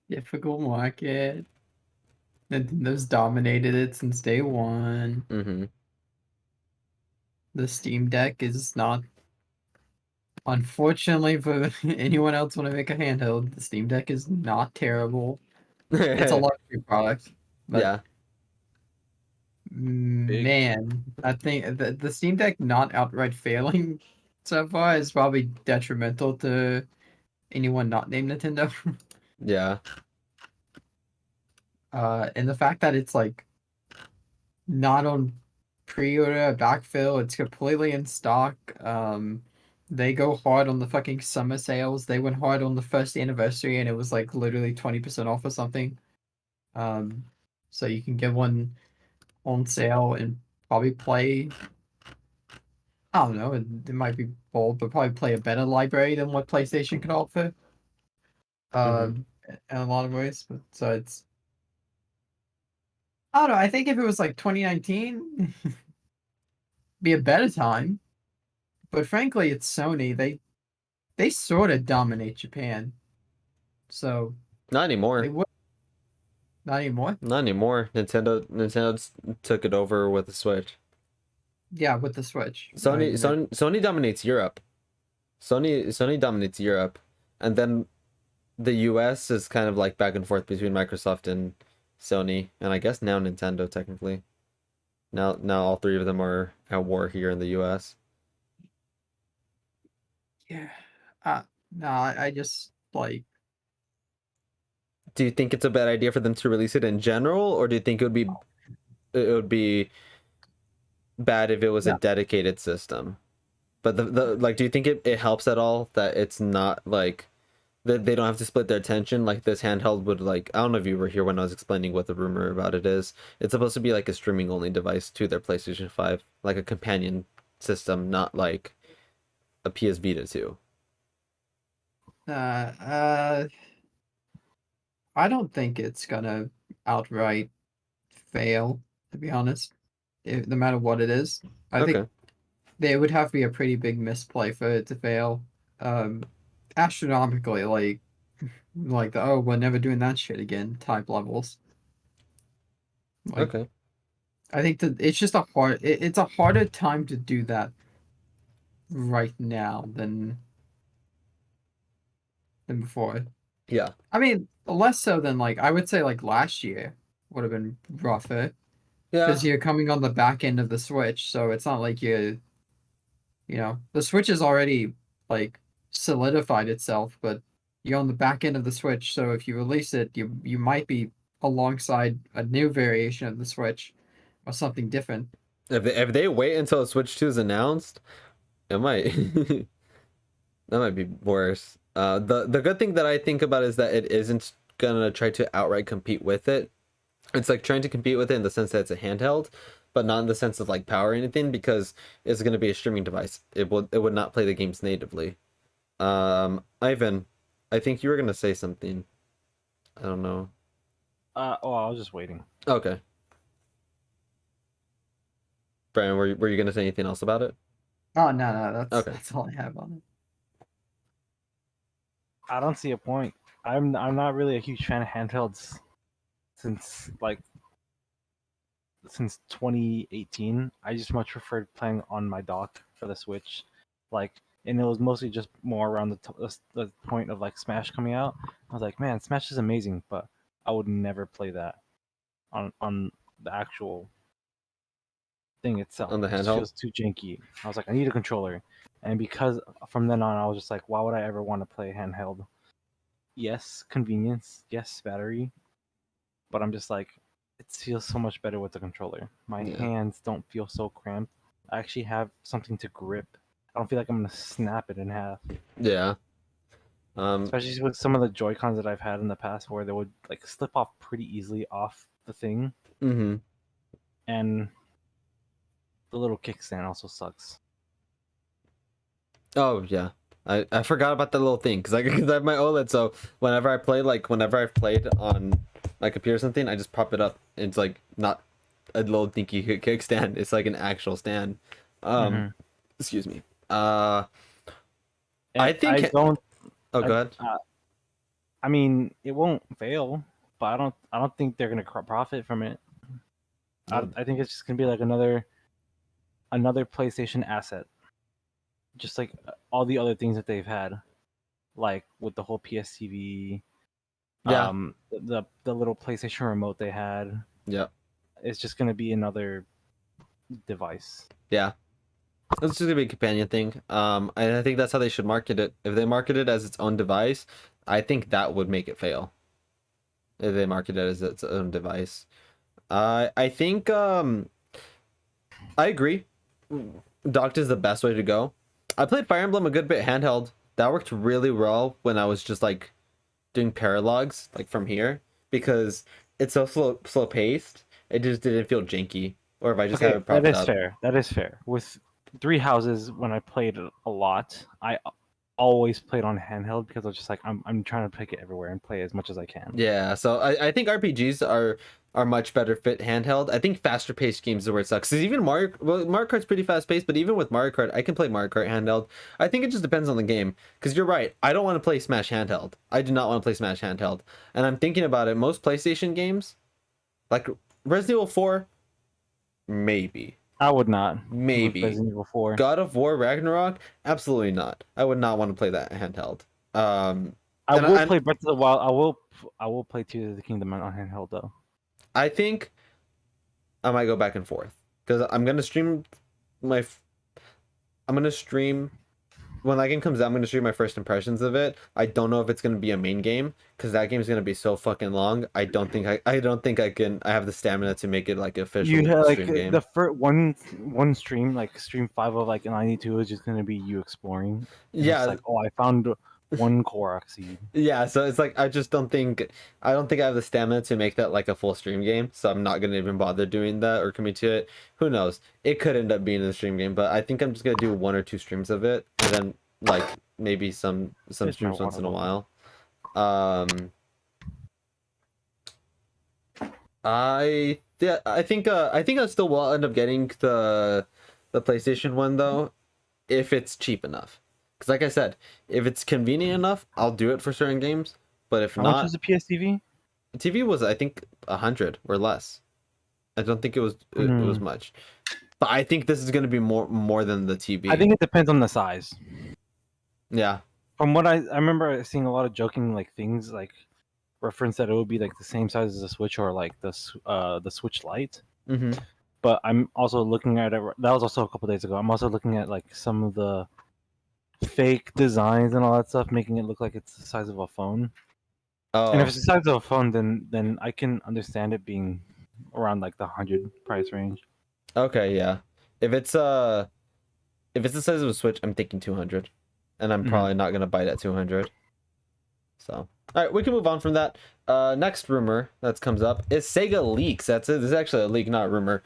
Difficult market. Nintendo's dominated it since day one. Mm-hmm. The Steam Deck is not Unfortunately, for anyone else want to make a handheld, the Steam Deck is not terrible. It's a luxury product, but Yeah. Big. man, I think the Steam Deck not outright failing so far is probably detrimental to anyone not named Nintendo. Yeah. And the fact that it's like not on pre-order, backfill, it's completely in stock. They go hard on the fucking summer sales. They went hard on the first anniversary, and it was like literally 20% off or something. Um, so you can get one on sale and probably play. I don't know. It might be bold, but probably play a better library than what PlayStation can offer. Hmm. In a lot of ways. But so it's. I don't know. I think if it was like 2019, be a better time. But frankly, it's Sony. They sort of dominate Japan, so Not they anymore. would not anymore. Not anymore. Nintendo took it over with the Switch. Yeah, with the Switch. I Sony mean, that, Sony Sony dominates Europe. Sony dominates Europe, and then the US is kind of like back and forth between Microsoft and Sony, and I guess now Nintendo technically. Now all three of them are at war here in the US. yeah. Uh, no, I just like Do you think it's a bad idea for them to release it in general, or do you think it would be bad if it was a no. dedicated system? But the like, do you think it helps at all that it's not like that they don't have to split their attention like this handheld would? Like, I don't know if you were here when I was explaining what the rumor about it is. It's supposed to be like a streaming only device to their PlayStation 5, like a companion system, not like a PS Vita 2. Uh, uh, I don't think it's gonna outright fail. To be honest, no matter what it is, I think Okay. there would have to be a pretty big misplay for it to fail. Astronomically, like the oh we're never doing that shit again type levels. Like Okay. I think that it's just it's a harder time to do that right now than before. Yeah. I mean, less so than like I would say like last year would have been rougher because Yeah. you're coming on the back end of the Switch, so it's not like the Switch is already like solidified itself, but you're on the back end of the Switch, so if you release it, you might be alongside a new variation of the Switch or something different. If they wait until Switch 2 is announced, it might that might be worse. The good thing that I think about is that it isn't gonna try to outright compete with it. It's like trying to compete with it in the sense that it's a handheld, but not in the sense of like power or anything, because it's gonna be a streaming device. It would not play the games natively. Ivan, I think you were gonna say something. I don't know. Oh, I was just waiting. Okay. Brian, were you gonna say anything else about it? Oh no, that's Okay. that's all I have on it. I don't see a point. I'm not really a huge fan of handhelds since like since 2018. I just much preferred playing on my dock for the Switch, like, and it was mostly just more around the point of like Smash coming out. I was like, man, Smash is amazing, but I would never play that on the actual thing itself. On the It just handheld? feels too janky. I was like, I need a controller, and because from then on, I was just like, why would I ever want to play handheld? Yes, convenience. Yes, battery. But I'm just like, it feels so much better with the controller. My Yeah. hands don't feel so cramped. I actually have something to grip. I don't feel like I'm gonna snap it in half. Yeah. Um, Especially with some of the Joy Cons that I've had in the past, where they would like slip off pretty easily off the thing, mm-hmm. and the little kickstand also sucks. Oh yeah, I forgot about that little thing because cause I have my OLED. So whenever I've played on my computer or something, I just prop it up. It's like not a little dinky kickstand. It's like an actual stand. Um, Mm-hmm. excuse me. I And think. I don't. Oh, go ahead. I mean, it won't fail, but I don't think they're gonna profit from it. I think it's just gonna be like another PlayStation asset. just like all the other things that they've had, like with the whole PSTV, Yeah. the little PlayStation remote they had. Yeah. It's just gonna be another device. Yeah. It's just gonna be a companion thing. And I think that's how they should market it. If they market it as its own device, I think that would make it fail. If they market it as its own device. I think I agree. Docked is the best way to go. I played Fire Emblem a good bit handheld. That worked really well when I was just like doing paralogs like from here because it's so slow paced. It just didn't feel janky. Or if I just have it that propped is up. fair. That is fair. With Three Houses, when I played a lot, I always played on handheld because I was just like, I'm trying to pick it everywhere and play as much as I can. Yeah, so I think RPGs are much better fit handheld. I think faster paced games is where it sucks. Cause even Mario Kart's pretty fast paced, but even with Mario Kart, I can play Mario Kart handheld. I think it just depends on the game. Cause you're right, I don't want to play Smash handheld. I do not want to play Smash handheld. And I'm thinking about it, most PlayStation games, like Resident Evil 4, maybe. I would not. with Maybe. Resident Evil 4. God of War Ragnarok, absolutely not. I would not want to play that handheld. I and will I- play Breath of the Wild. I will play Tears of the Kingdom on handheld though. I think I might go back and forth because I'm gonna stream I'm gonna stream when that game comes out. I'm gonna stream my first impressions of it. I don't know if it's gonna be a main game because that game is gonna be so fucking long. I don't think I have the stamina to make it like official You had like stream game. the first one stream, like stream 5 of like 92 is just gonna be you exploring. And Yeah. it's like, oh, I found one Korok seed. Yeah, so it's like I don't think I have the stamina to make that like a full stream game, so I'm not gonna even bother doing that or commit to it. Who knows? It could end up being a stream game, but I think I'm just gonna do 1 or 2 streams of it, and then like maybe some It's my streams once in a water while. I think I still will end up getting the PlayStation one though, if it's cheap enough. Because like I said, if it's convenient enough, I'll do it for certain games. But if How much not, is the PSTV? TV was I think 100 or less. I don't think it was much. But I think this is going to be more than the TV. I think it depends on the size. Yeah. From what I remember seeing a lot of joking like things like reference that it would be like the same size as the Switch or like the Switch Lite. Mm-hmm. But I'm also looking at it. That was also a couple days ago. I'm also looking at like some of the fake designs and all that stuff, making it look like it's the size of a phone. Oh. And if it's the size of a phone, then I can understand it being around like the 100 price range. Okay, yeah. If it's the size of a Switch, I'm thinking 200, and I'm probably not gonna bite at 200. So, all right, we can move on from that. Next rumor that comes up is Sega leaks. That's it. This is actually a leak, not a rumor.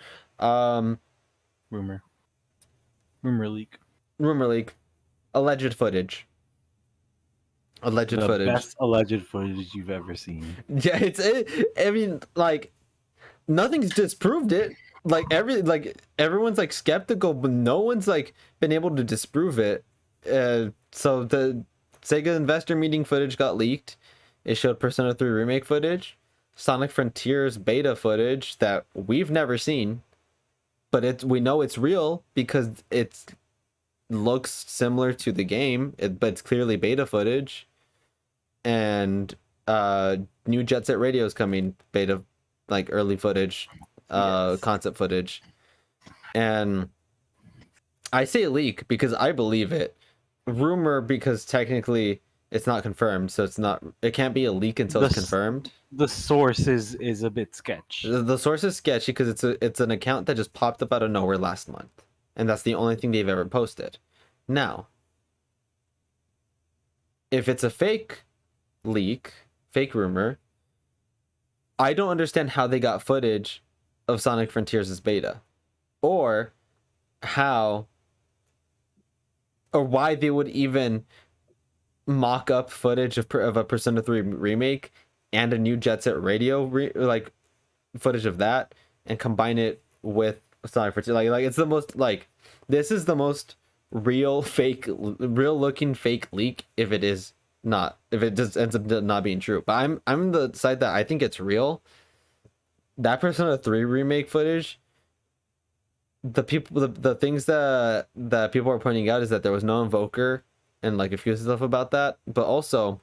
Rumor leak. Rumor leak. Alleged footage. Alleged The footage. best alleged footage you've ever seen. Yeah, I mean, like, nothing's disproved it. Like everyone's like skeptical, but no one's like been able to disprove it. So the Sega investor meeting footage got leaked. It showed Persona 3 remake footage, Sonic Frontiers beta footage that we've never seen, but we know it's real because it looks similar to the game, but it's clearly beta footage. And new Jet Set Radio is coming, beta, like early footage, Yes. concept footage. And I say leak because I believe it. Rumor because technically it's not confirmed, so it can't be a leak until it's confirmed. The source is a bit sketch. The source is sketchy because it's an account that just popped up out of nowhere last month, and that's the only thing they've ever posted. Now, if it's a fake leak, fake rumor, I don't understand how they got footage of Sonic Frontiers as beta, or why they would even mock up footage of a Persona 3 remake and a new Jet Set Radio like footage of that and combine it with Sonic Frontiers. Like it's the most like this is the most real looking fake leak if it just ends up not being true. But I'm the side that I think it's real. That Persona 3 remake footage the things that people are pointing out is that there was no invoker and like a few stuff about that, but also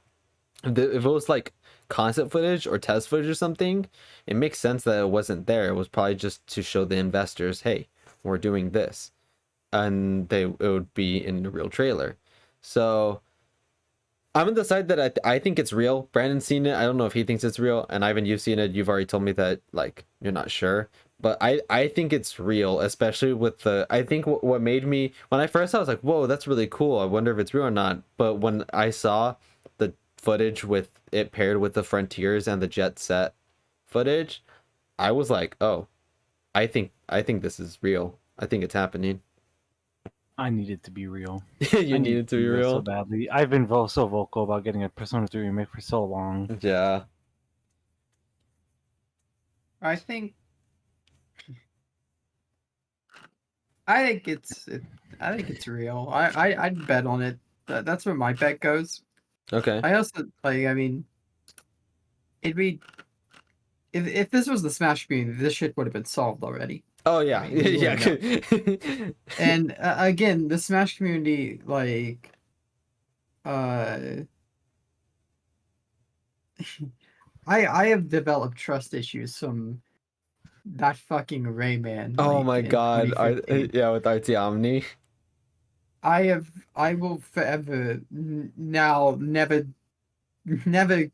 if it was like concept footage or test footage or something, it makes sense that it wasn't there. It was probably just to show the investors, hey, we're doing this, and it would be in the real trailer. So I'm on the side that I think it's real. Brandon's seen it. I don't know if he thinks it's real. And Ivan, you've seen it. You've already told me that like you're not sure. But I think it's real, especially with the. I think what made me when I first saw, it, I was like, "Whoa, that's really cool." I wonder if it's real or not. But when I saw the footage with it paired with the Frontiers and the Jet Set footage, I was like, "Oh, I think this is real. I think it's happening." I need it to be real. You I need it to be so real. badly. I've been so vocal about getting a Persona 3 remake for so long. Yeah. I think. I think I think it's real. I'd bet on it. That's where my bet goes. Okay. I also like. I mean, it'd be if this was the Smash community, this shit would have been solved already. Oh yeah, I mean, yeah. And again, the Smash community, like, uh, I have developed trust issues from that fucking Rayman. Oh Like my in god, 2015. yeah, with RT Omni. I will forever now never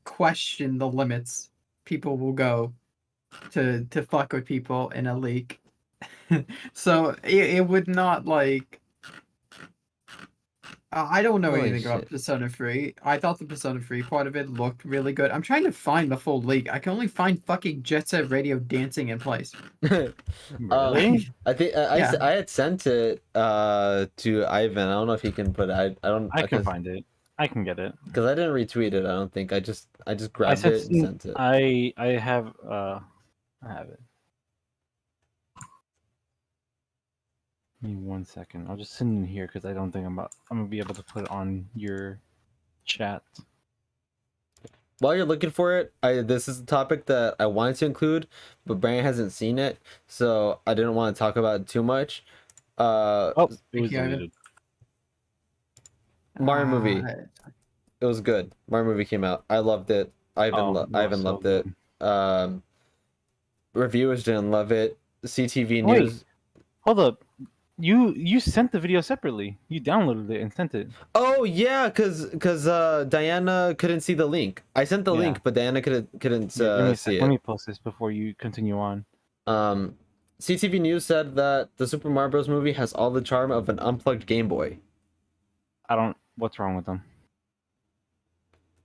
question the limits people will go to fuck with people in a league. So it would not like I don't know Holy anything about shit. Persona 3. I thought the Persona 3 part of it looked really good. I'm trying to find the full league. I can only find fucking Jet Set Radio dancing in place. Really? I think Yeah. I had sent it to Ivan. I don't know if he can put it. I don't I can because find it. I can get it. I didn't retweet it. I don't think I just I grabbed said it and sent it. I have it. Give me 1 second. I'll just send it in here because I don't think I'm gonna be able to put it on your chat. While you're looking for it, this is a topic that I wanted to include, but Brian hasn't seen it, so I didn't want to talk about it too much. Oh, it was Thank you, Ivan. deleted. Mario movie. Uh, It was good. Mario movie came out. I loved it. Ivan so loved it. good. Reviewers didn't love it. CTV Wait. News. Hold up. You sent the video separately. You downloaded it and sent it. Oh yeah, cause Diana couldn't see the link. I sent the Yeah. link, but Diana couldn't Yeah, give me a see sec. Let it. me post this before you continue on. CTV News said that the Super Mario Bros. Movie has all the charm of an unplugged Game Boy. What's wrong with them?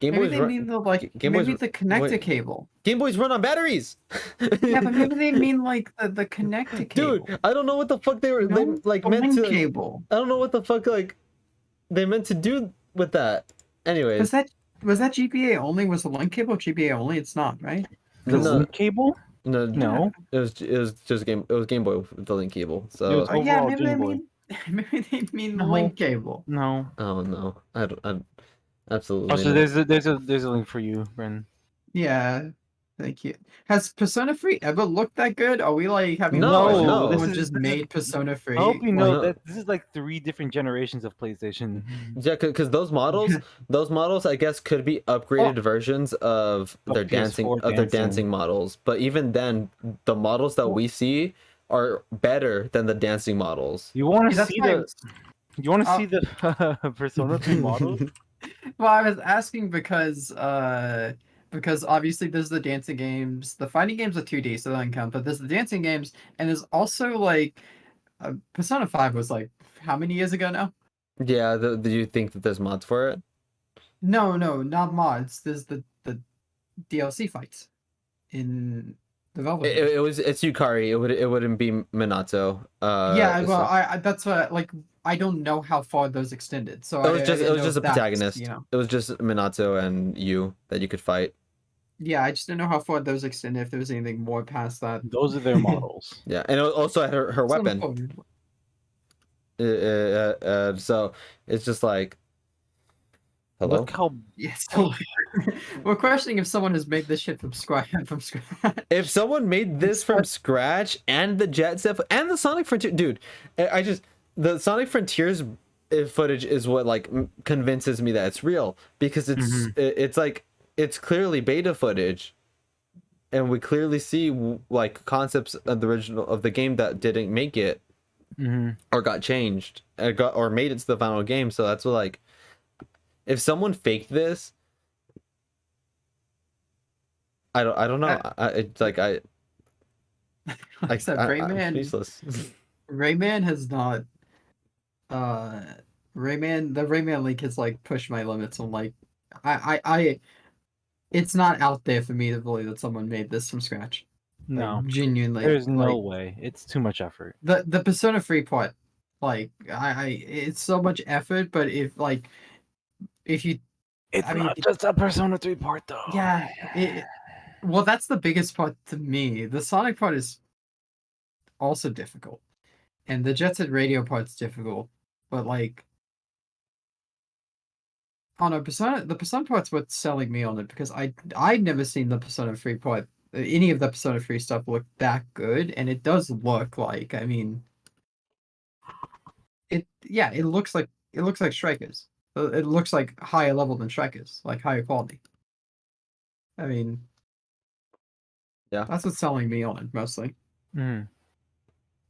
Game maybe Boys they run. mean the like Game maybe Boys. the connector Wait. cable. Game Boys run on batteries. Yeah, but maybe they mean like the connector cable. Dude, I don't know what the fuck they were You know? like The meant link to. Like, cable. I don't know what the fuck like they meant to do with that. Anyways, Was that GPA only? Was the link cable GPA only? It's not, right? The No. link cable? no, No. it was just Game. It was Game Boy with the link cable. It was So Oh yeah, overall maybe they Game Boy. mean maybe they mean the No. link cable. No. oh no, I don't. Absolutely. Oh, so there's a link for you, Bren. Yeah, thank you. Has Persona 3 ever looked that good? Are we like having No, someone this just made Persona 3? I hope you know No. that this is like 3 different generations of PlayStation. Yeah, because those models, I guess, could be upgraded versions of Of their PS4 dancing models. But even then, the models that we see are better than the dancing models. You want to That's see why I the? was- You want to Uh, see the Persona 3 models? Well, I was asking because obviously there's the dancing games. The fighting games are 2D, so that doesn't count. But there's the dancing games, and there's also like Persona 5 was like how many years ago now? Yeah, do you think that there's mods for it? No, not mods. There's the DLC fights in development. It's Yukari. It wouldn't be Minato. Yeah, well, so- I that's what like I don't know how far those extended. So it was I just didn't know a if that's, protagonist. you know. It was just Minato and you that you could fight. Yeah, I just didn't know how far those extended. If there was anything more past that. Those are their models. Yeah, and it also had her It's not weapon. important. So it's just like Hello? Look how Yeah, so we're questioning if someone has made this shit from scratch. From scratch. If someone made this from scratch and the jet set and the Sonic Frontier, dude, I just the Sonic Frontiers footage is what like convinces me that it's real because it's like it's clearly beta footage, and we clearly see like concepts of the original of the game that didn't make it or got changed or made it to the final game. So that's what like if someone faked this, I don't know. It's like Like I said, I'm Rayman. speechless. Rayman has not. Uh, Rayman. The Rayman leak has like pushed my limits on like, I. It's not out there for me to believe that someone made this from scratch. no. Like genuinely, There's no like way. It's too much effort. the Persona 3 part. Like it's so much effort, but if you, It's I mean, not just a Persona 3 part though. yeah, well, that's the biggest part to me. The Sonic part is also difficult, and the Jet Set Radio part's difficult. But like, oh no, the Persona part's what's selling me on it because I'd never seen the Persona 3 part, any of the Persona 3 stuff look that good, and it does look like, I mean, it looks like Strikers. It looks like higher level than Strikers, like higher quality. I mean, Yeah. that's what's selling me on it mostly. Mm.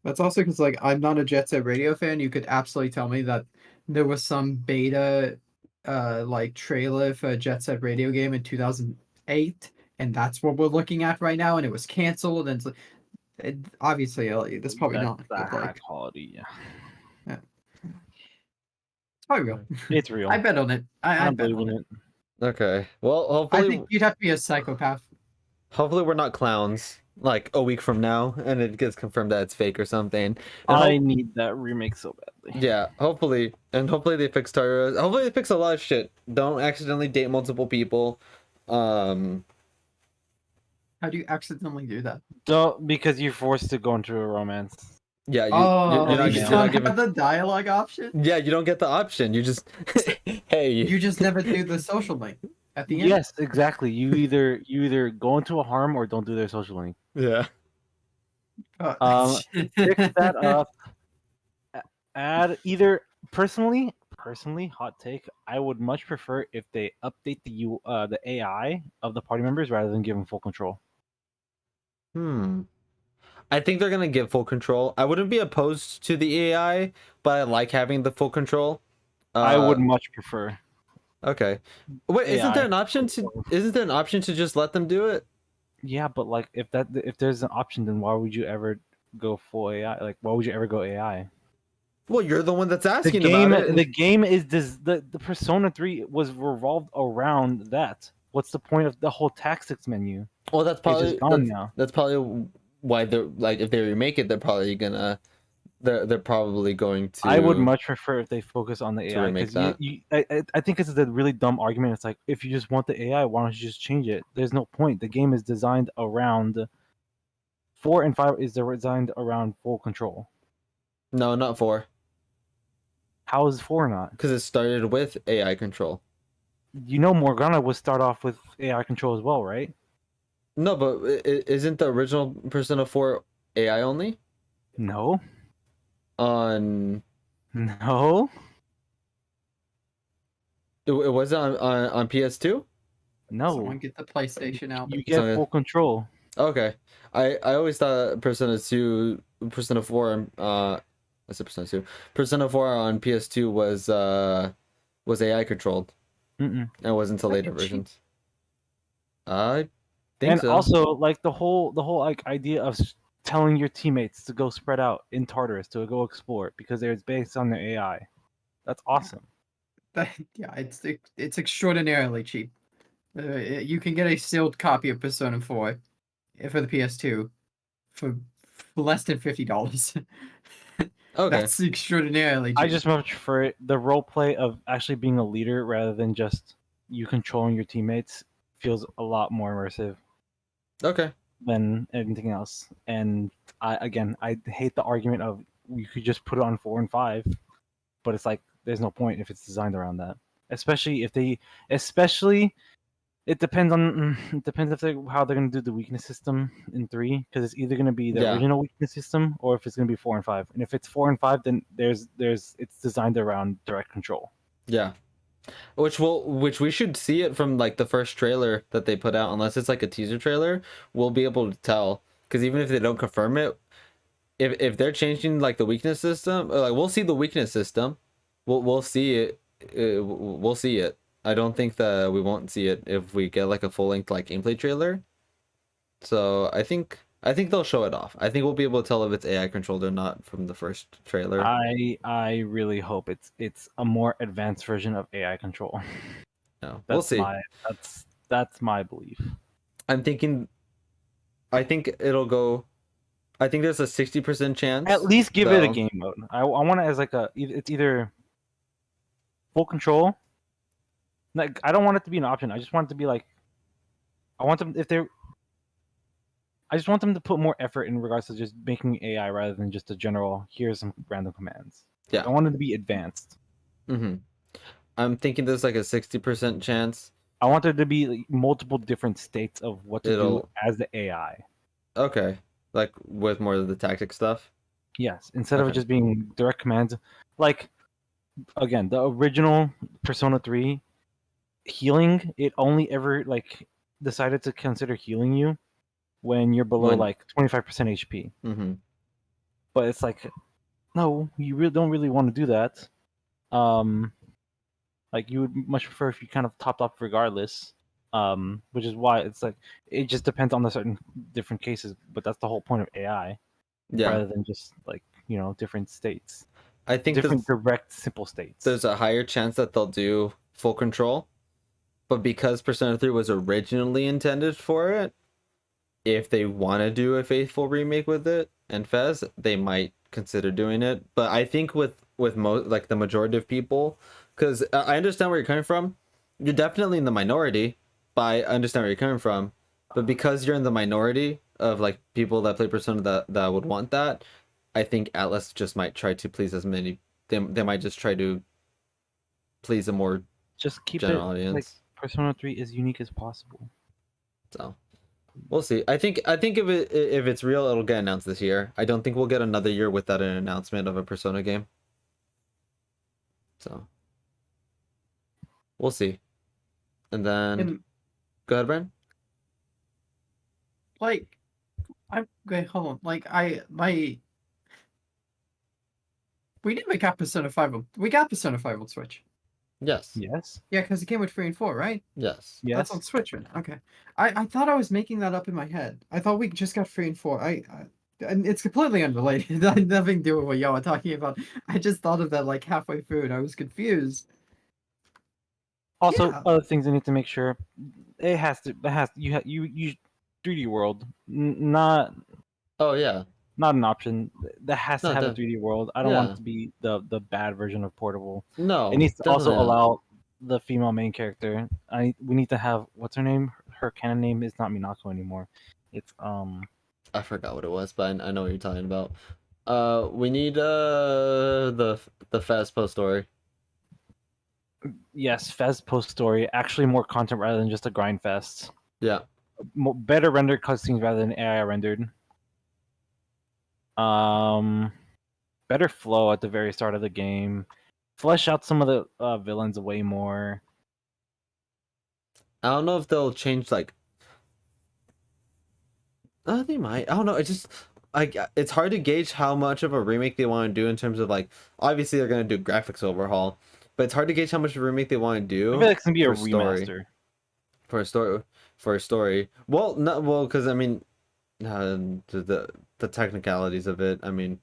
That's also because like I'm not a Jet Set Radio fan. You could absolutely tell me that there was some beta, like trailer for a Jet Set Radio game in 2008, and that's what we're looking at right now, and it was canceled. And obviously, that's probably That's not. But high like, quality. yeah, it's probably real. It's real. I bet on it. I I'm bet on believing it. it. Okay. Well, I hopefully think you'd have to be a psychopath. we're not clowns like a week from now and it gets confirmed that it's fake or something. And I need that remake so badly. yeah, hopefully they fix Tara. Hopefully they fix a lot of shit. Don't accidentally date multiple people. Um How do you accidentally do that? Don't, because you're forced to go into a romance. yeah, Oh, you're not, you you're don't not giving have the dialogue option. yeah, you don't get the option. You just hey. You just never do the social link at the end. Yes, exactly. You either go into a harem or don't do their social link. Yeah. Fix that up. Add either personally, hot take. I would much prefer if they update the AI of the party members rather than give them full control. I think they're gonna give full control. I wouldn't be opposed to the AI, but I like having the full control. I would much prefer. Okay. Wait, AI. isn't there an option to just let them do it? Yeah, but like if there's an option, then why would you ever go full AI? Like why would you ever go AI? Well, you're the one that's The asking game, about it. the game is this. The Persona 3 was revolved around that. What's the point of the whole tactics menu? Well, that's It's probably just gone now. that's probably why they're like if they remake it, they're probably going to. I would much prefer if they focus on the AI remake because I think it's a really dumb argument. It's like if you just want the AI, why don't you just change it? There's no point. The game is designed around 4 and 5 is designed around full control. No, not 4. How is 4 not? Because it started with AI control. You know, Morgana would start off with AI control as well, right? No, but isn't the original Persona 4 AI only? No. On No. it wasn't on PS2? No. Someone get the PlayStation out. You get full control. Okay. I always thought Persona 4 I said Persona 2. Persona 4 on PS2 was AI controlled. Mm-mm. And it wasn't until later versions. I think And so. also like the whole like idea of telling your teammates to go spread out in Tartarus to go explore because it's based on their AI. That's awesome. Yeah, it's extraordinarily cheap. You can get a sealed copy of Persona 4 for the PS2 for less than $50. Okay. That's extraordinarily cheap. I just much prefer the role play of actually being a leader rather than just you controlling your teammates feels a lot more immersive. Okay. Than anything else. And I hate the argument of you could just put it on 4 and 5, but it's like there's no point if it's designed around that. especially if they, especially it depends on it depends if they how they're gonna do the weakness system in 3, because it's either gonna be the Yeah. original weakness system or if it's gonna be 4 and 5. And if it's 4 and 5, then there's it's designed around direct control. Yeah. Which we should see it from like the first trailer that they put out, unless it's like a teaser trailer, we'll be able to tell. Because even if they don't confirm it, if they're changing like the weakness system, like we'll see the weakness system, we'll see it, we'll see it. I don't think that we won't see it if we get like a full length like gameplay trailer. So I think they'll show it off. I think we'll be able to tell if it's AI controlled or not from the first trailer. I really hope it's a more advanced version of AI control. No, we'll see. That's my belief. I'm thinking. I think it'll go. I think there's a 60% chance. At least give it a though. game mode. I want it as like it's either full control. Like I don't want it to be an option. I just want it to be like I want them if they're. I just want them to put more effort in regards to just making AI rather than just a general. Here's some random commands. Yeah. I want it to be advanced. Mm-hmm. I'm thinking there's like a 60% chance. I want there to be like, multiple different states of what to do as the AI. Okay, like with more of the tactic stuff. Yes, instead of it just being direct commands. Like again, the original Persona 3 healing, it only ever like decided to consider healing you when you're below like 25% HP. Mm-hmm. But it's like, no, you really don't really want to do that. Like you would much prefer if you kind of topped off regardless. Which is why it's like it just depends on the certain different cases. But that's the whole point of AI, rather than just like different states. I think different direct simple states. There's a higher chance that they'll do full control, but because Persona 3 was originally intended for it, if they want to do a faithful remake with it and Fez, they might consider doing it. But I think with like the majority of people, because I understand where you're coming from, you're definitely in the minority, but I understand where you're coming from. But because you're in the minority of like people that play Persona that would want that, I think Atlas just might try to please as many. They might just try to please a more just keep general it audience. Like Persona 3 as unique as possible. So we'll see. I think if it's real, it'll get announced this year. I don't think we'll get another year without an announcement of a Persona game. So we'll see. And then go ahead, Brian. Like, I'm okay. Hold on. Like, we didn't got Persona 5. We got Persona 5 on Switch. Yes. Yes. Yeah, because it came with 3 and 4, right? Yes. Yes. That's on Switch, right? Okay. I thought I was making that up in my head. I thought we just got 3 and 4. And it's completely unrelated. Nothing to do with what y'all are talking about. I just thought of that like halfway through, and I was confused. Also, other things I need to make sure you 3D world, not. Oh yeah. Not an option. That has to have a that- 3D world. I don't want it to be the bad version of portable. No. It needs to also definitely not. allow the female main character. We need to have what's her name? Her canon name is not Minako anymore. It's I forgot what it was, but I know what you're talking about. We need the fast post story. Yes, Fez post story. Actually, more content rather than just a grind fest. Yeah. Better rendered cutscenes rather than AI rendered. Better flow at the very start of the game. Flesh out some of the villains way more. I don't know if they'll change like. They might. I don't know. It's hard to gauge how much of a remake they want to do in terms of like. Obviously, they're gonna do graphics overhaul, but it's hard to gauge how much of a remake they want to do. I feel like it's gonna be a remaster. Story. For a story. Well, because I mean, the technicalities of it. I mean,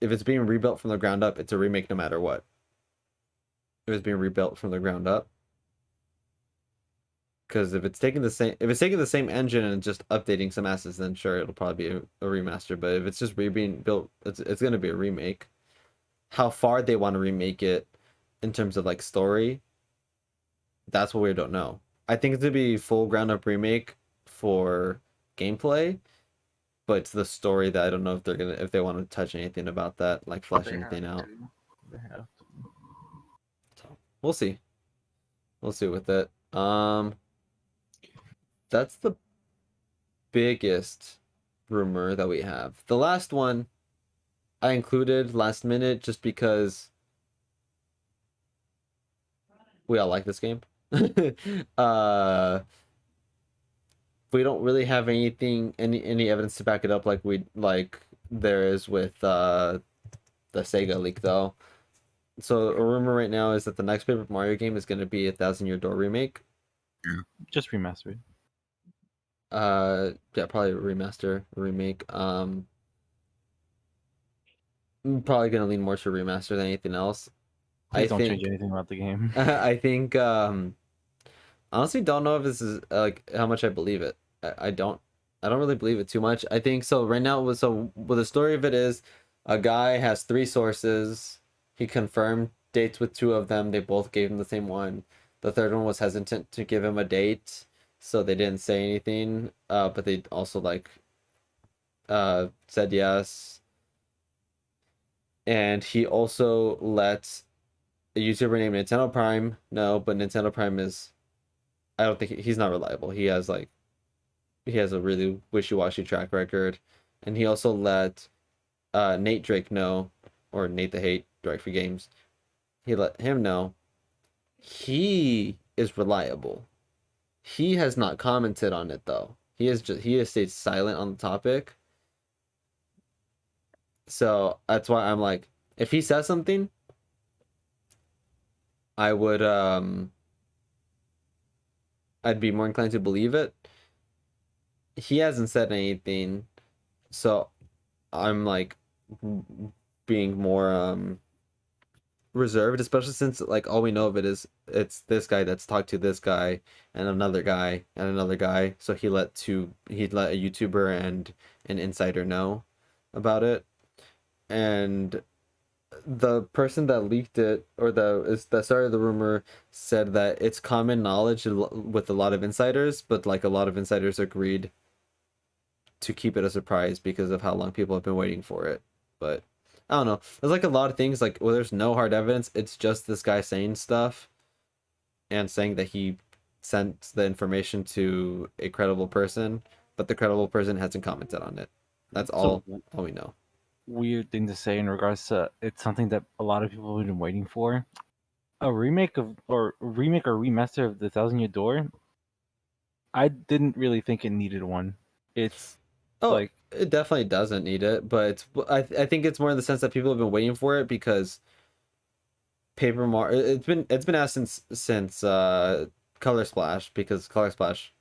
if it's being rebuilt from the ground up, it's a remake no matter what. If it's being rebuilt from the ground up. Because if it's taking the same engine and just updating some assets, then sure, it'll probably be a remaster. But if it's just being built, it's gonna be a remake. How far they want to remake it in terms of like story, that's what we don't know. I think it's gonna be full ground up remake for gameplay, but it's the story that I don't know if they want to touch anything about that, like flesh anything out. They have to. So we'll see. we'll see with it. That's the biggest rumor that we have. The last one I included last minute just because we all like this game. uh we don't really have any evidence to back it up like there is with the Sega leak though. So a rumor right now is that the next Paper Mario game is going to be a Thousand Year Door remake. Just remastered. Yeah, probably a remaster, a remake. I'm probably gonna lean more to remaster than anything else. Please I don't change think anything about the game. I think honestly don't know if this is like how much I believe it. I don't really believe it too much. I think so right now well the story of it is a guy has three sources. He confirmed dates with two of them. They both gave him the same one. The third one was hesitant to give him a date, so they didn't say anything. But they also like said yes. And he also let a YouTuber named Nintendo Prime know, but Nintendo Prime is I don't think he's not reliable. He has a really wishy-washy track record. And he also let Nate Drake know, or Nate the Hate, Drake for Games. He let him know he is reliable. He has not commented on it though. He has stayed silent on the topic. So that's why I'm like, if he says something, I would I'd be more inclined to believe it. He hasn't said anything, so I'm like being more reserved, especially since like all we know of it is it's this guy that's talked to this guy and another guy and another guy. So he let a YouTuber and an insider know about it. And the person that leaked it or that started the rumor said that it's common knowledge with a lot of insiders, but like a lot of insiders agreed to keep it a surprise because of how long people have been waiting for it. But I don't know. There's like a lot of things like well, there's no hard evidence. It's just this guy saying stuff and saying that he sent the information to a credible person, but the credible person hasn't commented on it. That's all we know. Weird thing to say in regards to it's something that a lot of people have been waiting for. A remake or remaster of the Thousand Year Door. I didn't really think it needed one. It's Oh, like it definitely doesn't need it, but I think it's more in the sense that people have been waiting for it because Paper Mario it's been out since Color Splash because Color Splash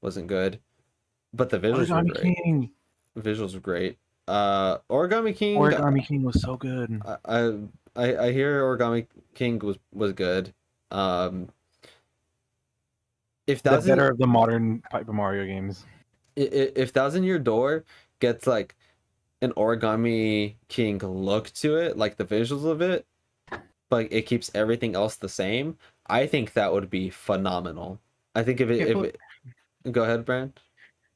wasn't good, but the visuals were Origami great. King. The visuals were great. Origami King. Origami King was so good. I hear Origami King was good. If The Thousand better of the modern Paper Mario games. if Thousand Year Door gets like an Origami King look to it, like the visuals of it, but it keeps everything else the same, I think that would be phenomenal. I think go ahead, Brand.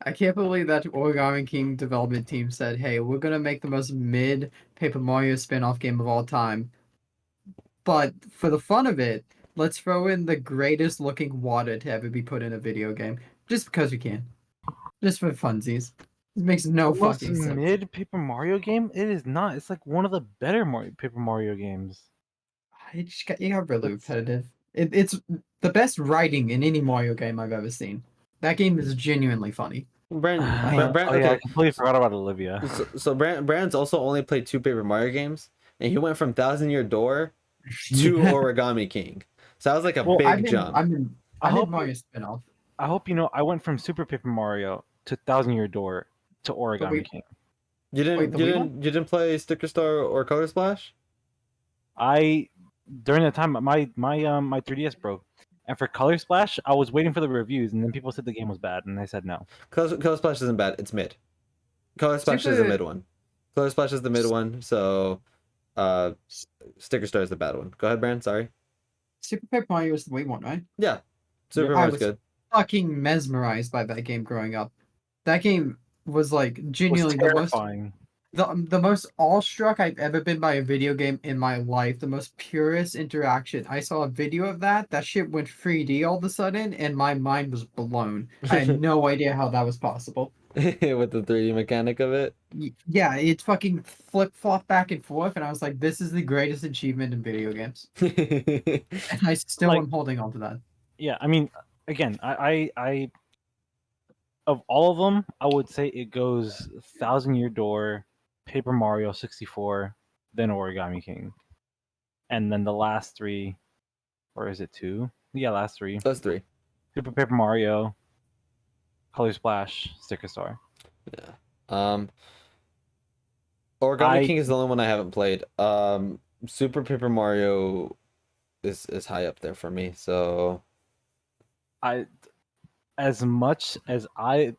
I can't believe that Origami King development team said, "Hey, we're gonna make the most mid Paper Mario spin-off game of all time, but for the fun of it, let's throw in the greatest looking water to ever be put in a video game, just because we can, just for funsies." It makes no The most fucking sense. mid Paper Mario game? It is not. It's like one of the better Paper Mario games. You got really repetitive. It's the best writing in any Mario game I've ever seen. That game is genuinely funny. Brand, Oh yeah, I okay. completely forgot about Olivia. So Brand's also only played two Paper Mario games, and he went from Thousand Year Door to Yeah. Origami King. So that was like a Well, big jump. I'm in Mario spinoff. I hope you know. I went from Super Paper Mario to Thousand Year Door to But Origami King. wait, the Wii one? You didn't play Sticker Star or Color Splash? During the time my 3DS broke, and for Color Splash, I was waiting for the reviews, and then people said the game was bad, and I said no. Color Splash isn't bad. It's mid. Color Splash is the mid one. Color Splash is the mid one. So, Sticker Star is the bad one. Go ahead, Brand. Sorry. Super Paper Mario was the Wii one, right? Yeah, Super I Mario's was good. fucking mesmerized by that game growing up. That game was like It was genuinely the most. terrifying. The most awestruck I've ever been by a video game in my life, the most purest interaction. I saw a video of that. That shit went 3D all of a sudden, and my mind was blown. I had no idea how that was possible. With the 3D mechanic of it. Yeah, it fucking flip flop back and forth, and I was like, "This is the greatest achievement in video games," and I still Like, am holding on to that. yeah, I mean, again, I of all of them, I would say it goes Thousand Year Door, Paper Mario 64, then Origami King, and then the last three, or is it two? Yeah, last three: Those three. Super Paper Mario, Color Splash, Sticker Star. Yeah. Origami King is the only one I haven't played. Super Paper Mario is high up there for me. So I as much as I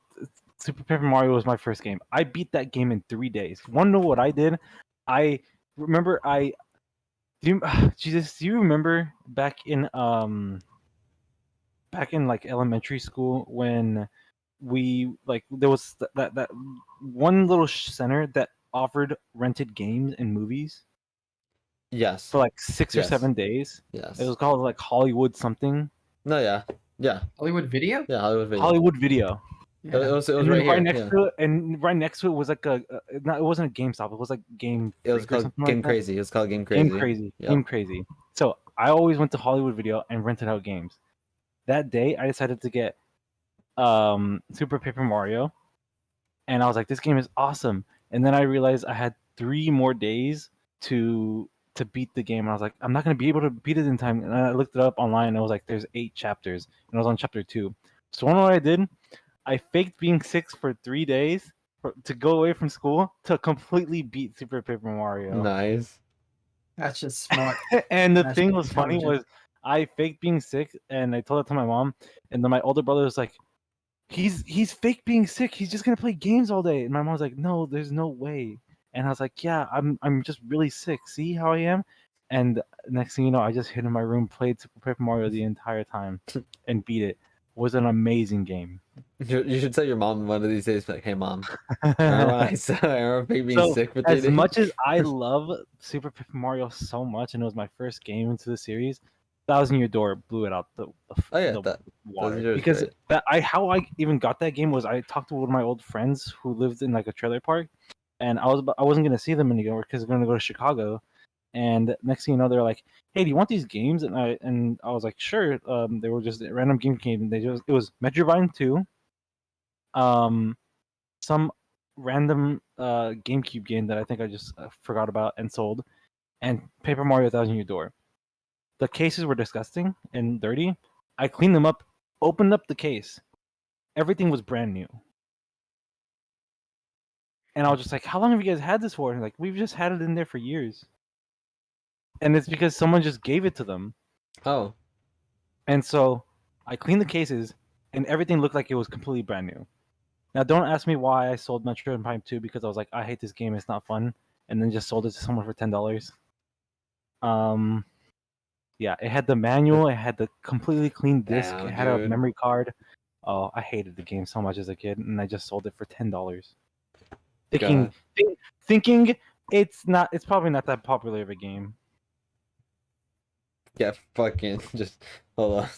Super Paper Mario was my first game. I beat that game in 3 days. Want to know what I did? I remember I do you, Jesus, do you remember back in like elementary school when we like there was that one little center that offered rented games and movies yes, for like 6 or 7 days. yes. It was called like Hollywood something. No, yeah, Hollywood Video? yeah. Hollywood Video. Hollywood Video. It was And right then right here. next Yeah. to it, and right next to it was like not, it wasn't a GameStop. It was like Game It was Freak or called something Game like that. Crazy. It was called Game Crazy. Game Crazy. Yep. Game Crazy. So I always went to Hollywood Video and rented out games. That day, I decided to get Super Paper Mario, and I was like, "This game is awesome." And then I realized I had 3 more days to beat the game, and I was like, "I'm not gonna be able to beat it in time." And I looked it up online, and it was like, "There's 8 chapters," and I was on chapter 2. So you know what I did? I faked being sick for 3 days to go away from school to completely beat Super Paper Mario. Nice. That's just smart. And the That's thing just was funny intelligent. was I faked being sick, and I told it to my mom, and then my older brother was like, he's fake being sick. He's just gonna play games all day. And my mom's like, no, there's no way. And I was like, yeah, I'm just really sick. See how I am? And next thing you know, I just hid in my room, played Super Paper Mario the entire time, and beat it. It was an amazing game. You should tell your mom one of these days, like, "Hey, mom, remember when I remember being So, sick for 3 as days?" much as I love Super Paper Mario so much, and it was my first game into the series, Thousand Year Door blew it out Oh yeah, the that water. Year is Because great. how I even got that game was I talked to one of my old friends who lived in like a trailer park, and I wasn't gonna see them anymore because they're gonna go to Chicago. And next thing you know, they're like, "Hey, do you want these games?" And I was like, "Sure." They were just a random game. It was Metroid 2, um, some random GameCube game that I think I just forgot about and sold, and Paper Mario Thousand Year Door. The cases were disgusting and dirty. I cleaned them up, opened up the case. Everything was brand new. And I was just like, how long have you guys had this for? And like, we've just had it in there for years. And it's because someone just gave it to them. Oh, And so I cleaned the cases, and everything looked like it was completely brand new. Now, don't ask me why I sold Metroid Prime 2 because I was like, I hate this game, it's not fun, and then just sold it to someone for $10. Yeah, it had the manual, it had the completely clean disc, damn, it had a dude. memory card. Oh, I hated the game so much as a kid, and I just sold it for $10. Thinking, God. thinking it's probably not that popular of a game. Yeah, fucking just hold on.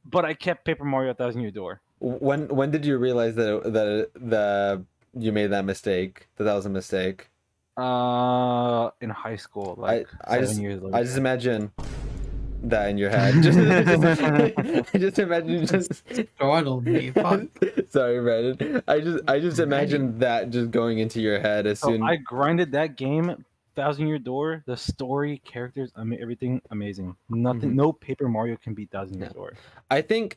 But I kept Paper Mario Thousand Year Door. When did you realize that you made that mistake? That was a mistake. In high school, like I 7 years later. I just imagine that in your head. Just imagine just Startled me. Fuck. Sorry, Brandon. I just imagine that just going into your head as So soon. I grinded that game, Thousand Year Door. The story, characters, I mean everything amazing. Nothing, Mhm. no Paper Mario can beat Thousand Year Yeah. Door. I think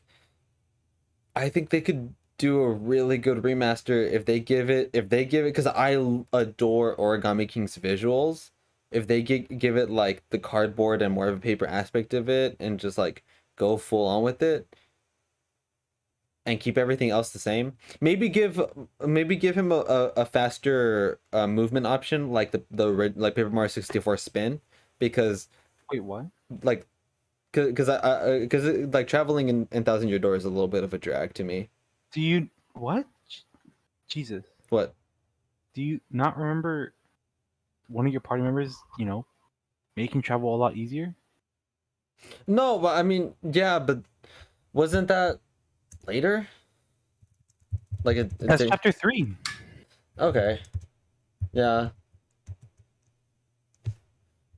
they could do a really good remaster if they give it because I adore Origami King's visuals. If they give it like the cardboard and more of a paper aspect of it and just like go full on with it and keep everything else the same, maybe give him a faster movement option like like Paper Mario 64 spin, because Wait, what? like because like traveling in Thousand Year Door is a little bit of a drag to me. Do you what? Jesus, What? do you not remember one of your party members, making travel a lot easier? No, but I mean, yeah, but wasn't that later? Like That's chapter 3. okay, yeah.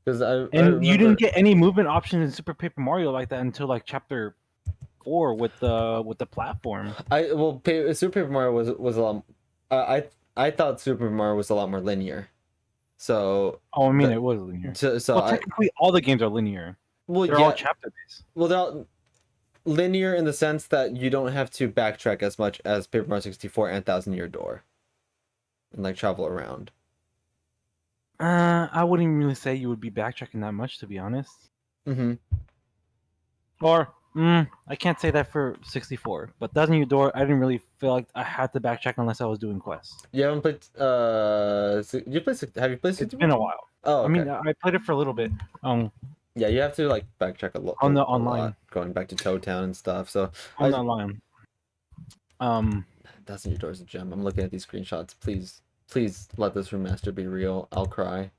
Because I And you remember didn't get any movement options in Super Paper Mario like that until like chapter 4 with the platform. Super Paper Mario was a lot. I thought Super Mario was a lot more linear. So Oh, I mean, it was linear. so Well, technically, all the games are linear. well They're all chapter based. well they're all linear in the sense that you don't have to backtrack as much as Paper Mario 64 and Thousand Year Door, and like travel around. I wouldn't really say you would be backtracking that much, to be honest. Mm-hmm. Or, I can't say that for 64. But Thousand Year Door, I didn't really feel like I had to backtrack unless I was doing quests. You haven't played have you played 64? It's been a while. Oh, okay. I mean, I played it for a little bit. Yeah, you have to like backtrack a lot on the online, going back to Chao Town and stuff. So on the online. Thousand Year Door is a gem. I'm looking at these screenshots. Please let this remaster be real. I'll cry.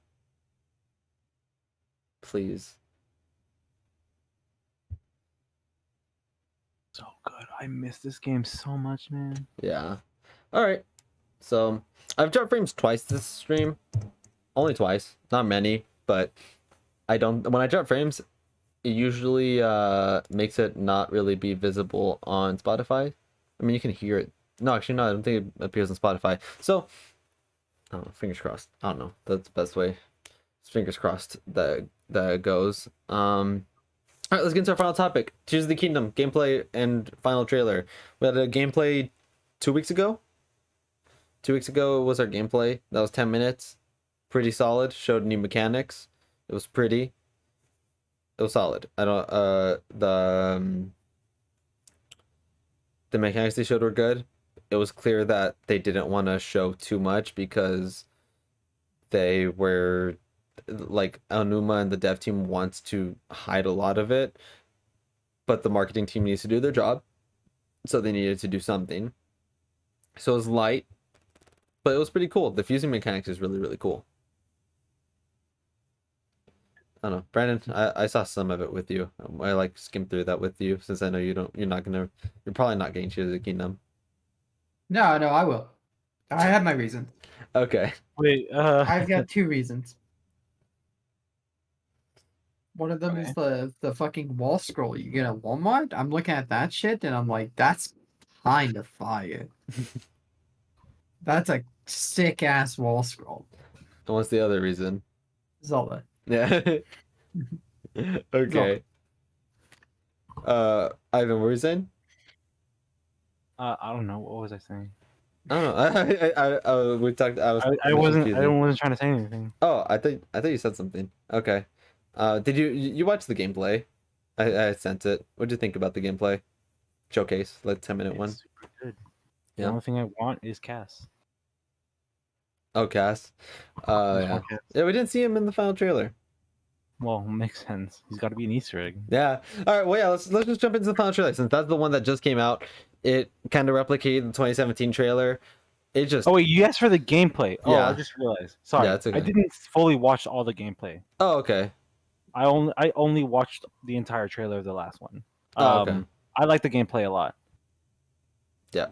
Please. So good. I miss this game so much, man. Yeah. All right. So I've dropped frames twice this stream. Only twice. Not many, but when I drop frames, it usually makes it not really be visible on Spotify. I mean, you can hear it. No, actually, no, I don't think it appears on Spotify. So, I don't know, fingers crossed. I don't know. That's the best way. Fingers crossed that it goes. All right, let's get into our final topic. Tears of the Kingdom gameplay and final trailer. We had a gameplay 2 weeks ago. 2 weeks ago was our gameplay. That was 10 minutes. Pretty solid. Showed new mechanics. It was pretty. It was solid. I don't. The mechanics they showed were good. It was clear that they didn't want to show too much because they were like Aonuma and the dev team wants to hide a lot of it, but the marketing team needs to do their job, so they needed to do something. So it was light, but it was pretty cool. The fusing mechanics is really, really cool. I don't know, Brandon. I saw some of it with you. I like skimmed through that with you since I know you're probably not getting Tears of the Kingdom. No, I will. I have my reason. Okay. Wait, I've got 2 reasons. One of them is the fucking wall scroll you get at Walmart. I'm looking at that shit and I'm like, that's kind of fire. That's a sick ass wall scroll. And what's the other reason? Zelda. Yeah. Okay. Ivan, what were you saying? I don't know. What was I saying? I don't know. We talked. I wasn't trying to say anything. Oh, I thought you said something. Okay. Did you watch the gameplay? I sent it. What did you think about the gameplay showcase? Like 10-minute one. Super good. Yeah. The only thing I want is Cass. Oh, Cass. Yeah. Cass. Yeah, we didn't see him in the final trailer. Well, makes sense. He's got to be an Easter egg. Yeah. All right. Well, yeah. Let's just jump into the final trailer since that's the one that just came out. It kind of replicated the 2017 trailer. It just. Oh wait, you asked for the gameplay. Oh, Yeah. I just realized. Sorry, Yeah, it's okay. I didn't fully watch all the gameplay. Oh, okay. I only watched the entire trailer of the last one. Oh, okay. I like the gameplay a lot. Yeah.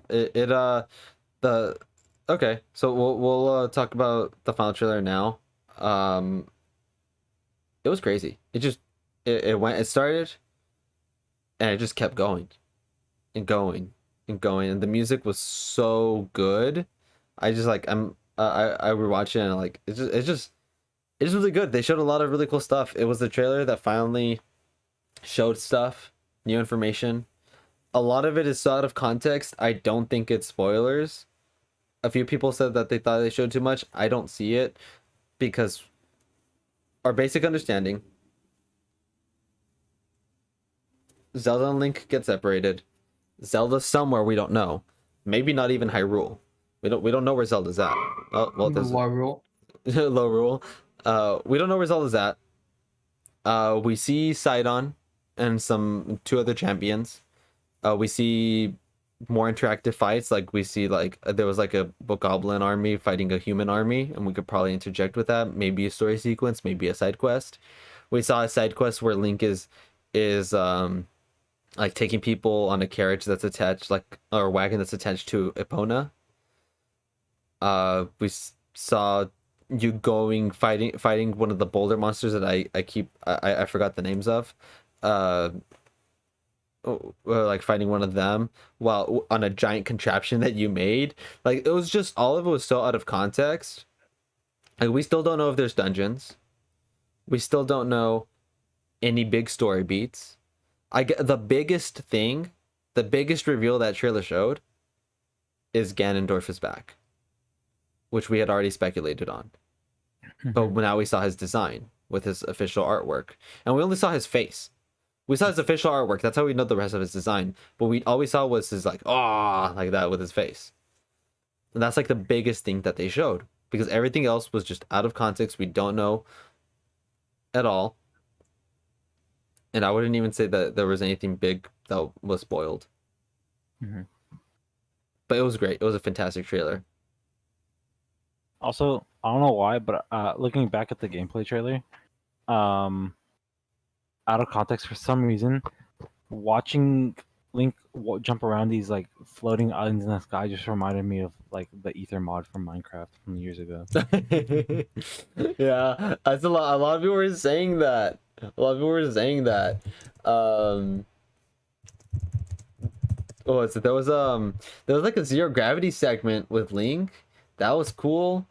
Okay. So we'll talk about the final trailer now. It was crazy. It started and it just kept going and going and going, and the music was so good. I rewatched it and like it's really good. They showed a lot of really cool stuff. It was the trailer that finally showed stuff, new information. A lot of it is so out of context. I don't think it's spoilers. A few people said that they thought they showed too much. I don't see it because our basic understanding, Zelda and Link get separated. Zelda's somewhere we don't know. Maybe not even Hyrule. We don't know where Zelda's at. Oh well, there's Low rule. low rule. We don't know where Zelda's at. We see Sidon and 2 other champions. We see more interactive fights. Like we see like there was like a bokoblin army fighting a human army, and we could probably interject with that. Maybe a story sequence, maybe a side quest. We saw a side quest where Link is like taking people on a carriage that's attached, like, or a wagon that's attached to Epona. Saw you going fighting one of the boulder monsters that I forgot the names of. uh like fighting one of them while on a giant contraption that you made. Like it was just, all of it was so out of context. Like we still don't know if there's dungeons. We still don't know any big story beats. I get the biggest thing, the biggest reveal that trailer showed is Ganondorf is back, which we had already speculated on. But now we saw his design with his official artwork, and we only saw his face. We saw his official artwork. That's how we know the rest of his design. But we all we saw was his like, ah, like that with his face. And that's like the biggest thing that they showed, because everything else was just out of context. We don't know at all. And I wouldn't even say that there was anything big that was spoiled. But it was great. It was a fantastic trailer. Also, I don't know why, but looking back at the gameplay trailer, out of context for some reason, watching Link jump around these like floating islands in the sky just reminded me of like the Ether mod from Minecraft from years ago. Yeah, that's a lot. A lot of people were saying that. A lot of people were saying that. Oh, so there was like a zero gravity segment with Link. That was cool.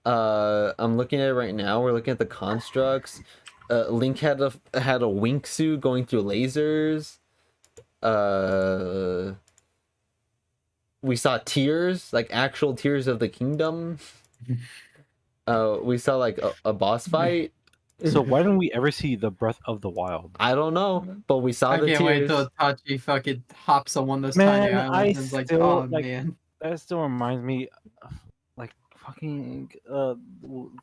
I'm looking at it right now. We're looking at the constructs. Link had a wink suit going through lasers. We saw tears, like actual tears of the kingdom. We saw like a boss fight. So why don't we ever see the Breath of the Wild? I don't know, but we saw I the can't wait tears. till Tachi fucking hops on one of those Man, tiny islands and is like, oh man. That still reminds me of like fucking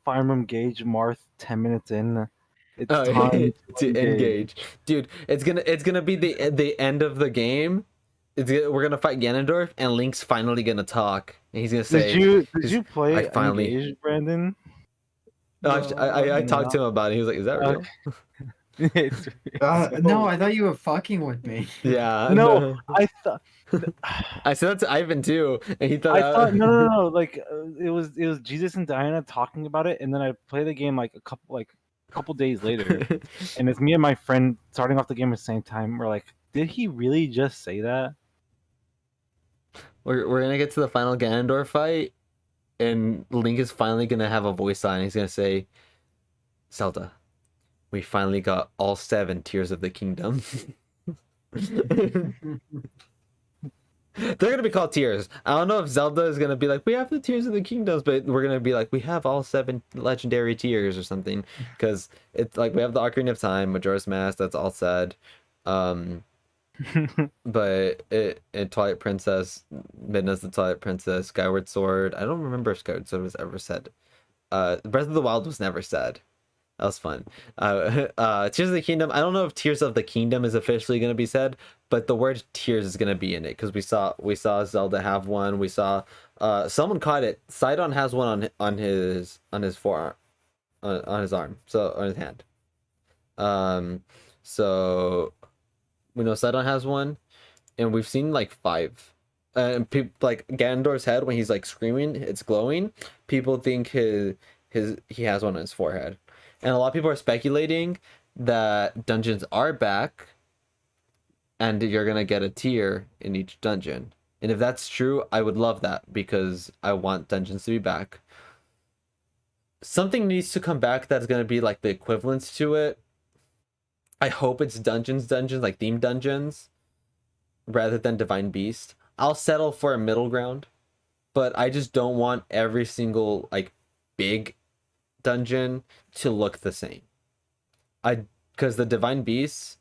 Fire Emblem Gauge Marth 10 minutes in. It's time to engage. Dude, it's gonna be the end of the game. We're gonna fight Ganondorf, and Link's finally gonna talk, and he's gonna say, "Did you play I finally Engage, Brandon?" I talked to him about it. He was like, "Is that real?" No, I thought you were fucking with me. Yeah. No, I thought. I said that to Ivan too, and he thought. I thought no. Like it was Jesus and Diana talking about it, and then I played the game like a couple days later, and it's me and my friend starting off the game at the same time. We're like, did he really just say that? We're gonna get to the final Ganondorf fight, and Link is finally gonna have a voice line. He's gonna say, "Zelda, we finally got all 7 Tears of the Kingdom." They're gonna be called tears. I don't know if Zelda is gonna be like, we have the Tears of the Kingdoms, but we're gonna be like, we have all 7 legendary tears or something, because it's like we have the Ocarina of Time, Majora's Mask. That's all said. But it Twilight Princess, Midna's the Twilight Princess, Skyward Sword. I don't remember if Skyward Sword was ever said. Breath of the Wild was never said. That was fun. Tears of the Kingdom. I don't know if Tears of the Kingdom is officially going to be said, but the word tears is going to be in it, because we saw Zelda have one. We saw someone caught it. Sidon has one on his forearm, on his arm, so on his hand. So we know Sidon has one, and we've seen like 5. And people like Ganondorf's head, when he's like screaming, it's glowing. People think he has one on his forehead. And a lot of people are speculating that dungeons are back, and you're gonna get a tier in each dungeon. And if that's true, I would love that, because I want dungeons to be back. Something needs to come back that's gonna be like the equivalence to it. I hope it's dungeons, like themed dungeons, rather than Divine Beast. I'll settle for a middle ground, but I just don't want every single like big dungeon to look the same. Because the Divine Beasts,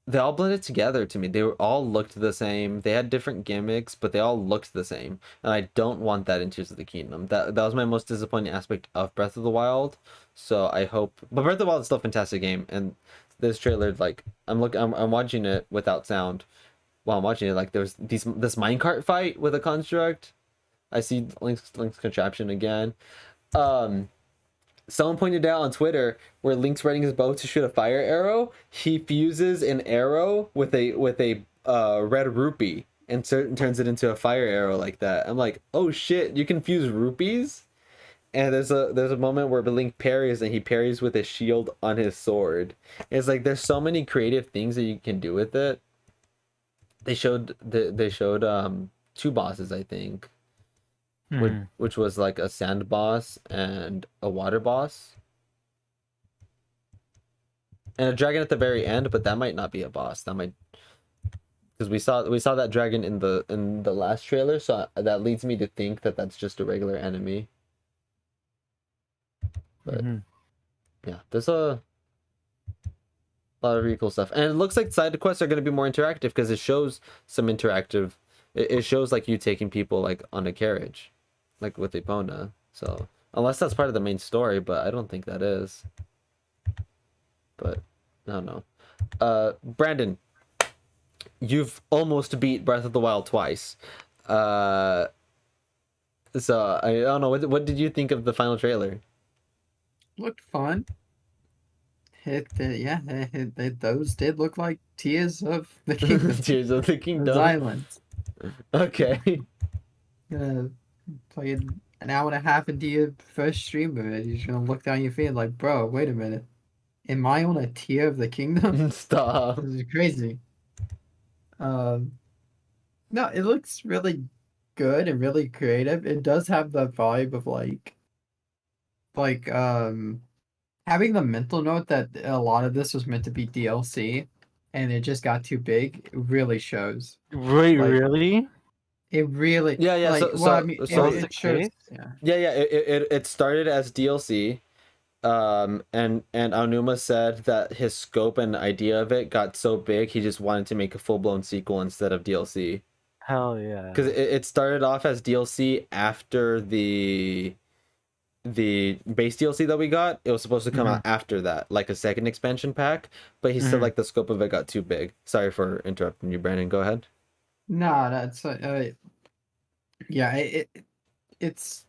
they all blended together to me. They all looked the same. They had different gimmicks, but they all looked the same. And I don't want that in Tears of the Kingdom. That was my most disappointing aspect of Breath of the Wild. So I hope, but Breath of the Wild is still a fantastic game. And this trailer, like I'm watching it without sound, while I'm watching it. Like there's this minecart fight with a construct. I see Link's contraption again. Someone pointed out on Twitter where Link's riding his bow to shoot a fire arrow. He fuses an arrow with a red rupee and turns it into a fire arrow like that. I'm like, oh shit, you can fuse rupees. And there's a moment where Link parries and he parries with a shield on his sword. It's like there's so many creative things that you can do with it. They showed two bosses, I think, which was like a sand boss and a water boss, and a dragon at the very end. But that might not be a boss. That might, because we saw that dragon in the last trailer, so that leads me to think that that's just a regular enemy. But yeah, there's a lot of really cool stuff, and it looks like side quests are going to be more interactive because it shows some interactive. It shows like you taking people like on a carriage, like with Epona. So unless that's part of the main story, but I don't think that is. But I don't know. Brandon, you've almost beat Breath of the Wild twice. So I don't know. What did you think of the final trailer? Looked fun. Those did look like Tears of the Kingdom. Tears of the Kingdom. Those islands. Okay. Playing an hour and a half into your first stream of it, you're gonna look down your feed like, bro, wait a minute. Am I on a Tear of the Kingdom? Stop. This is crazy. No, it looks really good and really creative. It does have the vibe of having the mental note that a lot of this was meant to be DLC and it just got too big. It really shows. Wait, Like, really? It really, Yeah. like, So well, I mean, so it shows. Yeah. It started as DLC. And Aonuma said that his scope and idea of it got so big he just wanted to make a full-blown sequel instead of DLC. Hell yeah. Because it started off as DLC after the base DLC that we got. It was supposed to come out after that, like a second expansion pack, but he said like the scope of it got too big. Sorry for interrupting you, Brandon. Go ahead. No, that's yeah, it's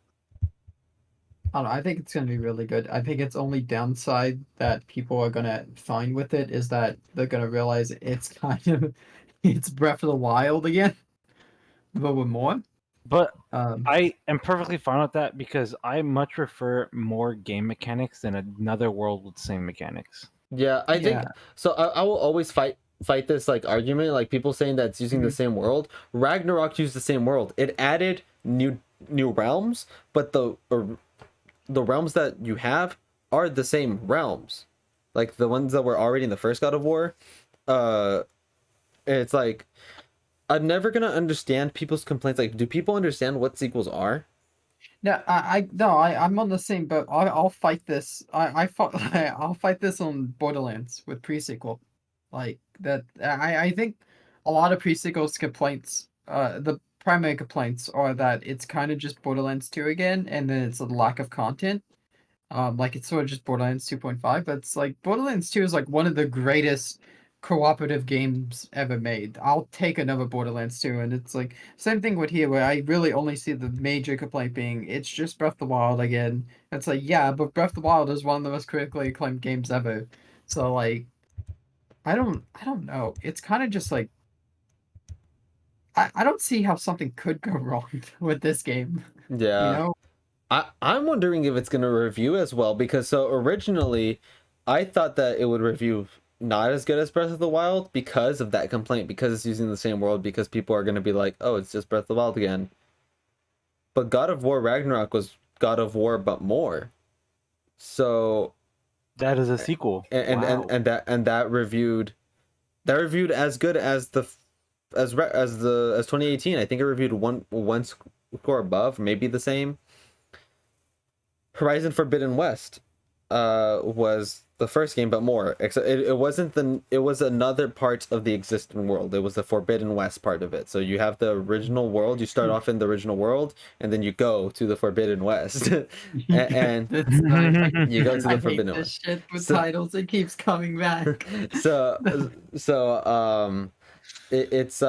I don't know, I think it's gonna be really good. I think its only downside that people are gonna find with it is that they're gonna realize it's kind of it's Breath of the Wild again, but with more. But Um, I am perfectly fine with that because I much prefer more game mechanics than another world with the same mechanics. Yeah, I think Yeah. so. I will always fight this like argument, like people saying that it's using the same world. Ragnarok used the same world. It added new realms, but the realms that you have are the same realms, like the ones that were already in the first God of War. It's like I'm never gonna understand people's complaints. Like, do people understand what sequels are? No, I'm on the same boat. I'll fight this. I'll fight this on Borderlands with pre-sequel. Like that, I think a lot of pre-sequels complaints. The primary complaints are that it's kind of just Borderlands 2 again, and then it's a lack of content. Like it's sort of just Borderlands 2.5, but it's like Borderlands 2 is like one of the greatest cooperative games ever made. I'll take another Borderlands 2, and it's like same thing with here, where I really only see the major complaint being it's just Breath of the Wild again. It's like, yeah, but Breath of the Wild is one of the most critically acclaimed games ever. So like, I don't know. It's kind of just like I don't see how something could go wrong with this game. Yeah. You know? I'm wondering if it's gonna review as well, because so originally I thought that it would review not as good as Breath of the Wild because of that complaint, because it's using the same world, because people are gonna be like, oh, it's just Breath of the Wild again. But God of War Ragnarok was God of War but more. So That is a sequel. Wow. and that reviewed as good as as 2018. I think it reviewed one score above, maybe the same. Horizon Forbidden West was the first game, but more. Except it wasn't it was another part of the existing world. It was the Forbidden West part of it. So you have the original world. You start off in the original world, and then you go to the Forbidden West, and you go to the Forbidden West. Shit with titles, it keeps coming back. So it's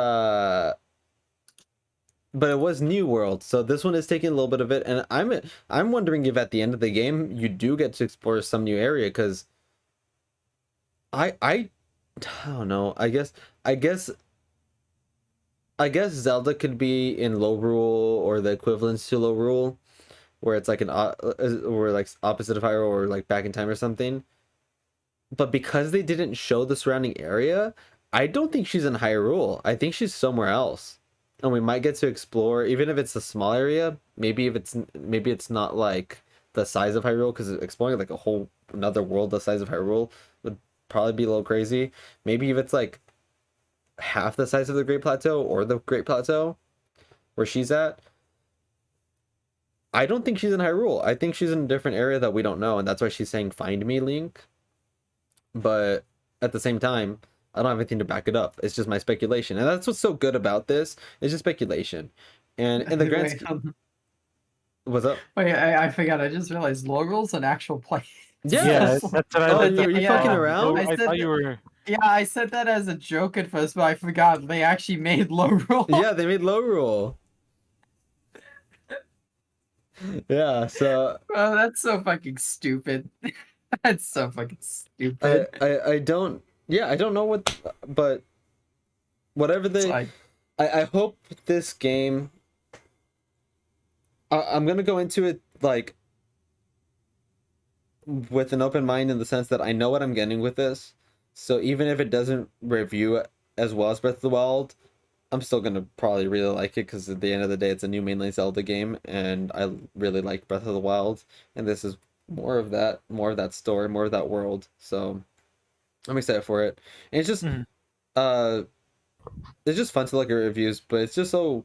but it was New World, so this one is taking a little bit of it, and I'm wondering if at the end of the game you do get to explore some new area, because I don't know. I guess I guess Zelda could be in low rule or the equivalents to low rule, where it's like or like opposite of Hyrule or like back in time or something. But because they didn't show the surrounding area, I don't think she's in Hyrule. I think she's somewhere else. And we might get to explore, even if it's a small area. Maybe it's not like the size of Hyrule, because exploring like a whole another world the size of Hyrule would probably be a little crazy. Maybe if it's like half the size of the Great Plateau or the Great Plateau where she's at. I don't think she's in Hyrule. I think she's in a different area that we don't know, and that's why she's saying "Find me, Link." But at the same time, I don't have anything to back it up. It's just my speculation, and that's what's so good about this. It's just speculation, and in the grand Wait, what's up? wait, I forgot. I just realized Laurel's an actual place. Yeah. Yeah, Yes. that's what I Oh, looked are at. you Yeah, fucking yeah. around? I I said thought you that- were. Yeah, I said that as a joke at first, but I forgot they actually made Laurel. Yeah, they made low rule. Yeah, so Oh, that's so fucking stupid. That's so fucking stupid. I don't. Yeah, I don't know what, but whatever It's they. like, I hope this game. I'm gonna go into it like with an open mind, in the sense that I know what I'm getting with this. So even if it doesn't review as well as Breath of the Wild, I'm still gonna probably really like it, because at the end of the day, it's a new mainline Zelda game, and I really like Breath of the Wild, and this is more of that story, more of that world. So I'm excited for it. And Mhm. uh, it's just fun to look at reviews, but it's just so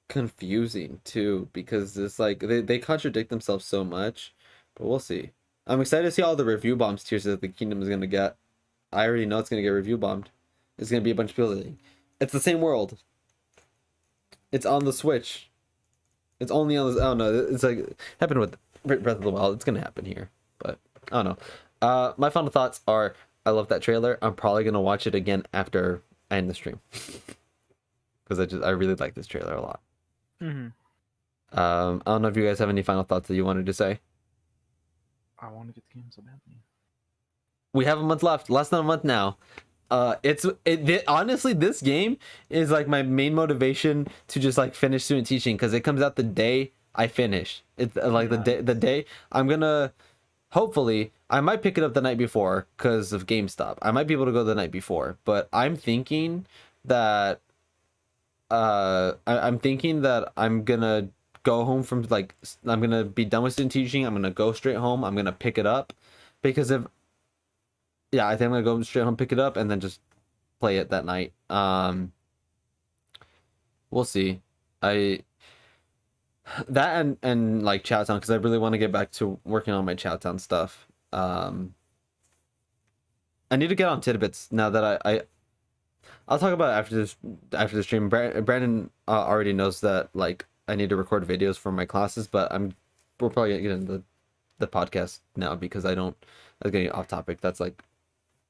confusing too, because it's like they contradict themselves so much. But we'll see. I'm excited to see all the review bombs Tears of the Kingdom is gonna get. I already know it's gonna get review bombed. It's gonna be a bunch of people saying, it's the same world. It's on the Switch. It's only on the. I don't know. It's like happened with Breath of the Wild. It's gonna happen here, but I don't know. My final thoughts are: I love that trailer. I'm probably gonna watch it again after I end the stream, because I really like this trailer a lot. Mhm. I don't know if you guys have any final thoughts that you wanted to say. I want to get the game so badly. We have a month left. Less than a month now. Honestly, this game is like my main motivation to just like finish student teaching, because it comes out the day I finish. It's like the day I'm gonna. Hopefully, I might pick it up the night before because of GameStop. I might be able to go the night before, but I'm thinking that I'm thinking that I'm gonna go home from like I'm gonna be done with student teaching. I'm gonna go straight home. I'm gonna pick it up, because if yeah, I think I'm gonna go straight home, pick it up, and then just play it that night. We'll see. I that and like Chao Town, because I really want to get back to working on my Chao Town stuff. I need to get on tidbits now that I'll talk about it after the stream. Brandon already knows that like I need to record videos for my classes, but we're probably gonna get into the podcast now, because I was getting off topic. That's like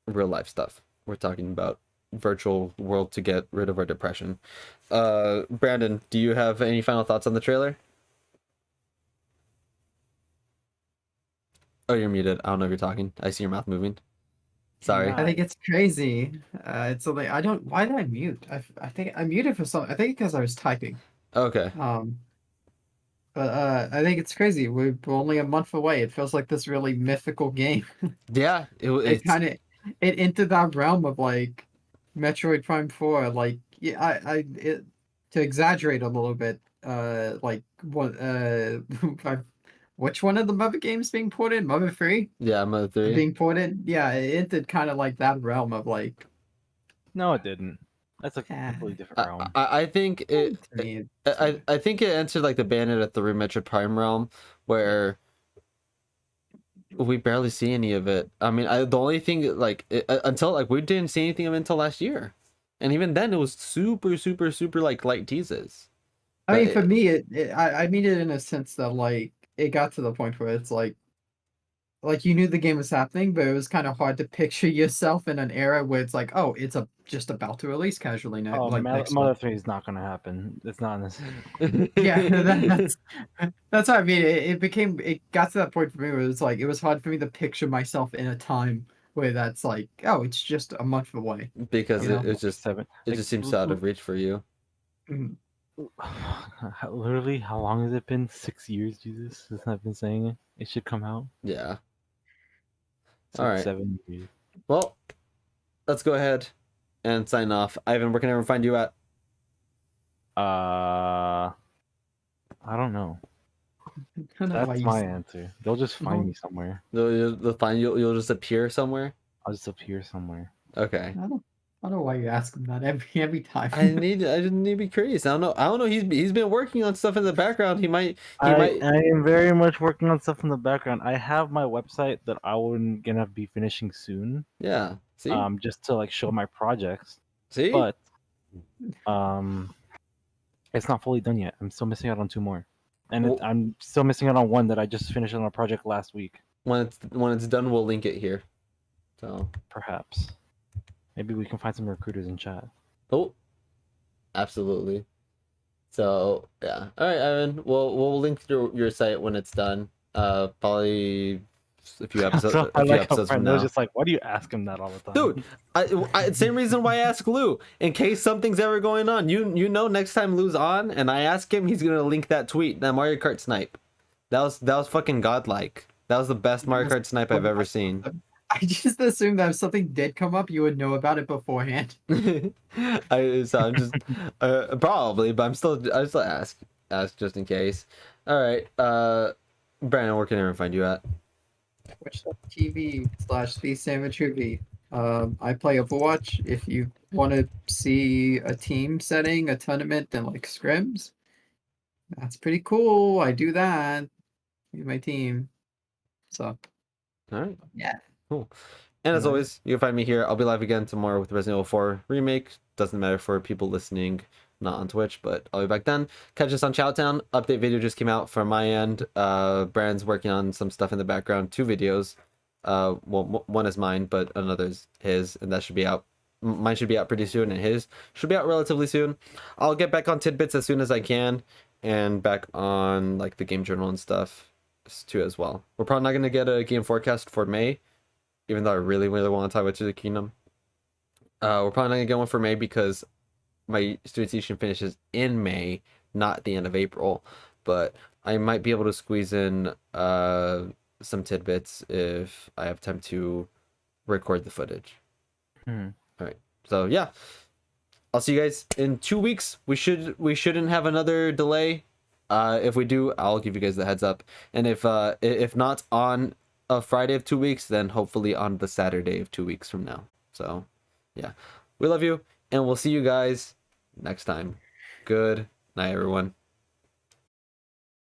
real life stuff. We're talking about virtual world to get rid of our depression. Brandon, do you have any final thoughts on the trailer? Oh, you're muted. I don't know if you're talking. I see your mouth moving. Sorry. I think it's crazy. It's something I don't. Why did I mute? I think I muted for some. I think because I was typing. Okay. But I think it's crazy. We're only a month away. It feels like this really mythical game. Yeah. It It's kind of it entered that realm of like Metroid Prime 4. Like yeah, to exaggerate a little bit. Like what? Which one of the Muppet games being ported? Muppet 3 yeah. Mother 3. being ported? Yeah, it entered kind of like that realm of like. No, it didn't. That's a Yeah. completely different realm. I think To me, I think it entered like the Bayonetta 3 Metroid Prime realm, where we barely see any of it. I mean, the only thing like until like we didn't see anything of it until last year, and even then it was super super super like light teases. I mean, But for me, I mean it in a sense that like it got to the point where it's like like you knew the game was happening, but it was kind of hard to picture yourself in an era where it's like, oh, it's just about to release casually Oh, like next Mother month. 3 is not gonna happen. It's not in this. Yeah, that's what I mean. It got to that point for me where it was like it was hard for me to picture myself in a time where that's like, oh, it's just a month away. Because You know? it's just Seven. it Like, just seems so out of reach for you. Mhm. literally, how long has it been? 6 years, Jesus, since I've been saying it. It should come out. Yeah. It's All like right. 7 years. Well, let's go ahead and sign off. Ivan, where can everyone find you at? I don't know. I don't know why That's you my said- answer. They'll just find Oh. me somewhere. They'll find you'll just appear somewhere. I'll just appear somewhere. Okay. I don't know why you ask him that every time. I just need to be curious. I don't know. He's been working on stuff in the background. He might. I am very much working on stuff in the background. I have my website that I'm gonna be finishing soon. Yeah. See. Just to like show my projects. See. But it's not fully done yet. I'm still missing out on 2 more, and Well- I'm still missing out on one that I just finished on a project last week. When it's done, we'll link it here. So. Perhaps, maybe we can find some recruiters in chat. Oh. Absolutely. So yeah. All right, Ivan. We'll link your site when it's done. Probably a few episodes. So A I few like how episodes from Brenda was now. just like, "Why do you ask him that all the time?" Dude, same reason why I ask Lou, in case something's ever going on. You know, next time Lou's on and I ask him, he's gonna link that tweet, that Mario Kart snipe. That was fucking godlike. That was the best Mario Kart snipe I've ever seen. I just assumed that if something did come up, you would know about it beforehand. I'm just probably, but I still ask just in case. All right, Brandon, where can everyone find you at? Twitch.tv/TheSandwichReview. I play Overwatch. If you want to see a team setting, a tournament, and like scrims, that's pretty cool. I do that with my team. So All right. yeah. Cool. And as Alright. always, you can find me here. I'll be live again tomorrow with Resident Evil 4 Remake. Doesn't matter for people listening, not on Twitch, but I'll be back then. Catch us on Chao Town. Update video just came out from my end. Brand's working on some stuff in the background. 2 videos. Well, one is mine, but another's his, and that should be out. Mine should be out pretty soon, and his should be out relatively soon. I'll get back on Tidbits as soon as I can, and back on like the game journal and stuff too as well. We're probably not gonna get a game forecast for May, even though I really, really want to talk about Tears of the Kingdom. We're probably not gonna get one for May because my student teaching finishes in May, not the end of April. But I might be able to squeeze in some tidbits if I have time to record the footage. Hmm. All right. So yeah, I'll see you guys in 2 weeks. We shouldn't have another delay. If we do, I'll give you guys the heads up. And if not on a Friday of 2 weeks, then hopefully on the Saturday of 2 weeks from now. So yeah, we love you, and we'll see you guys next time. Good night, everyone.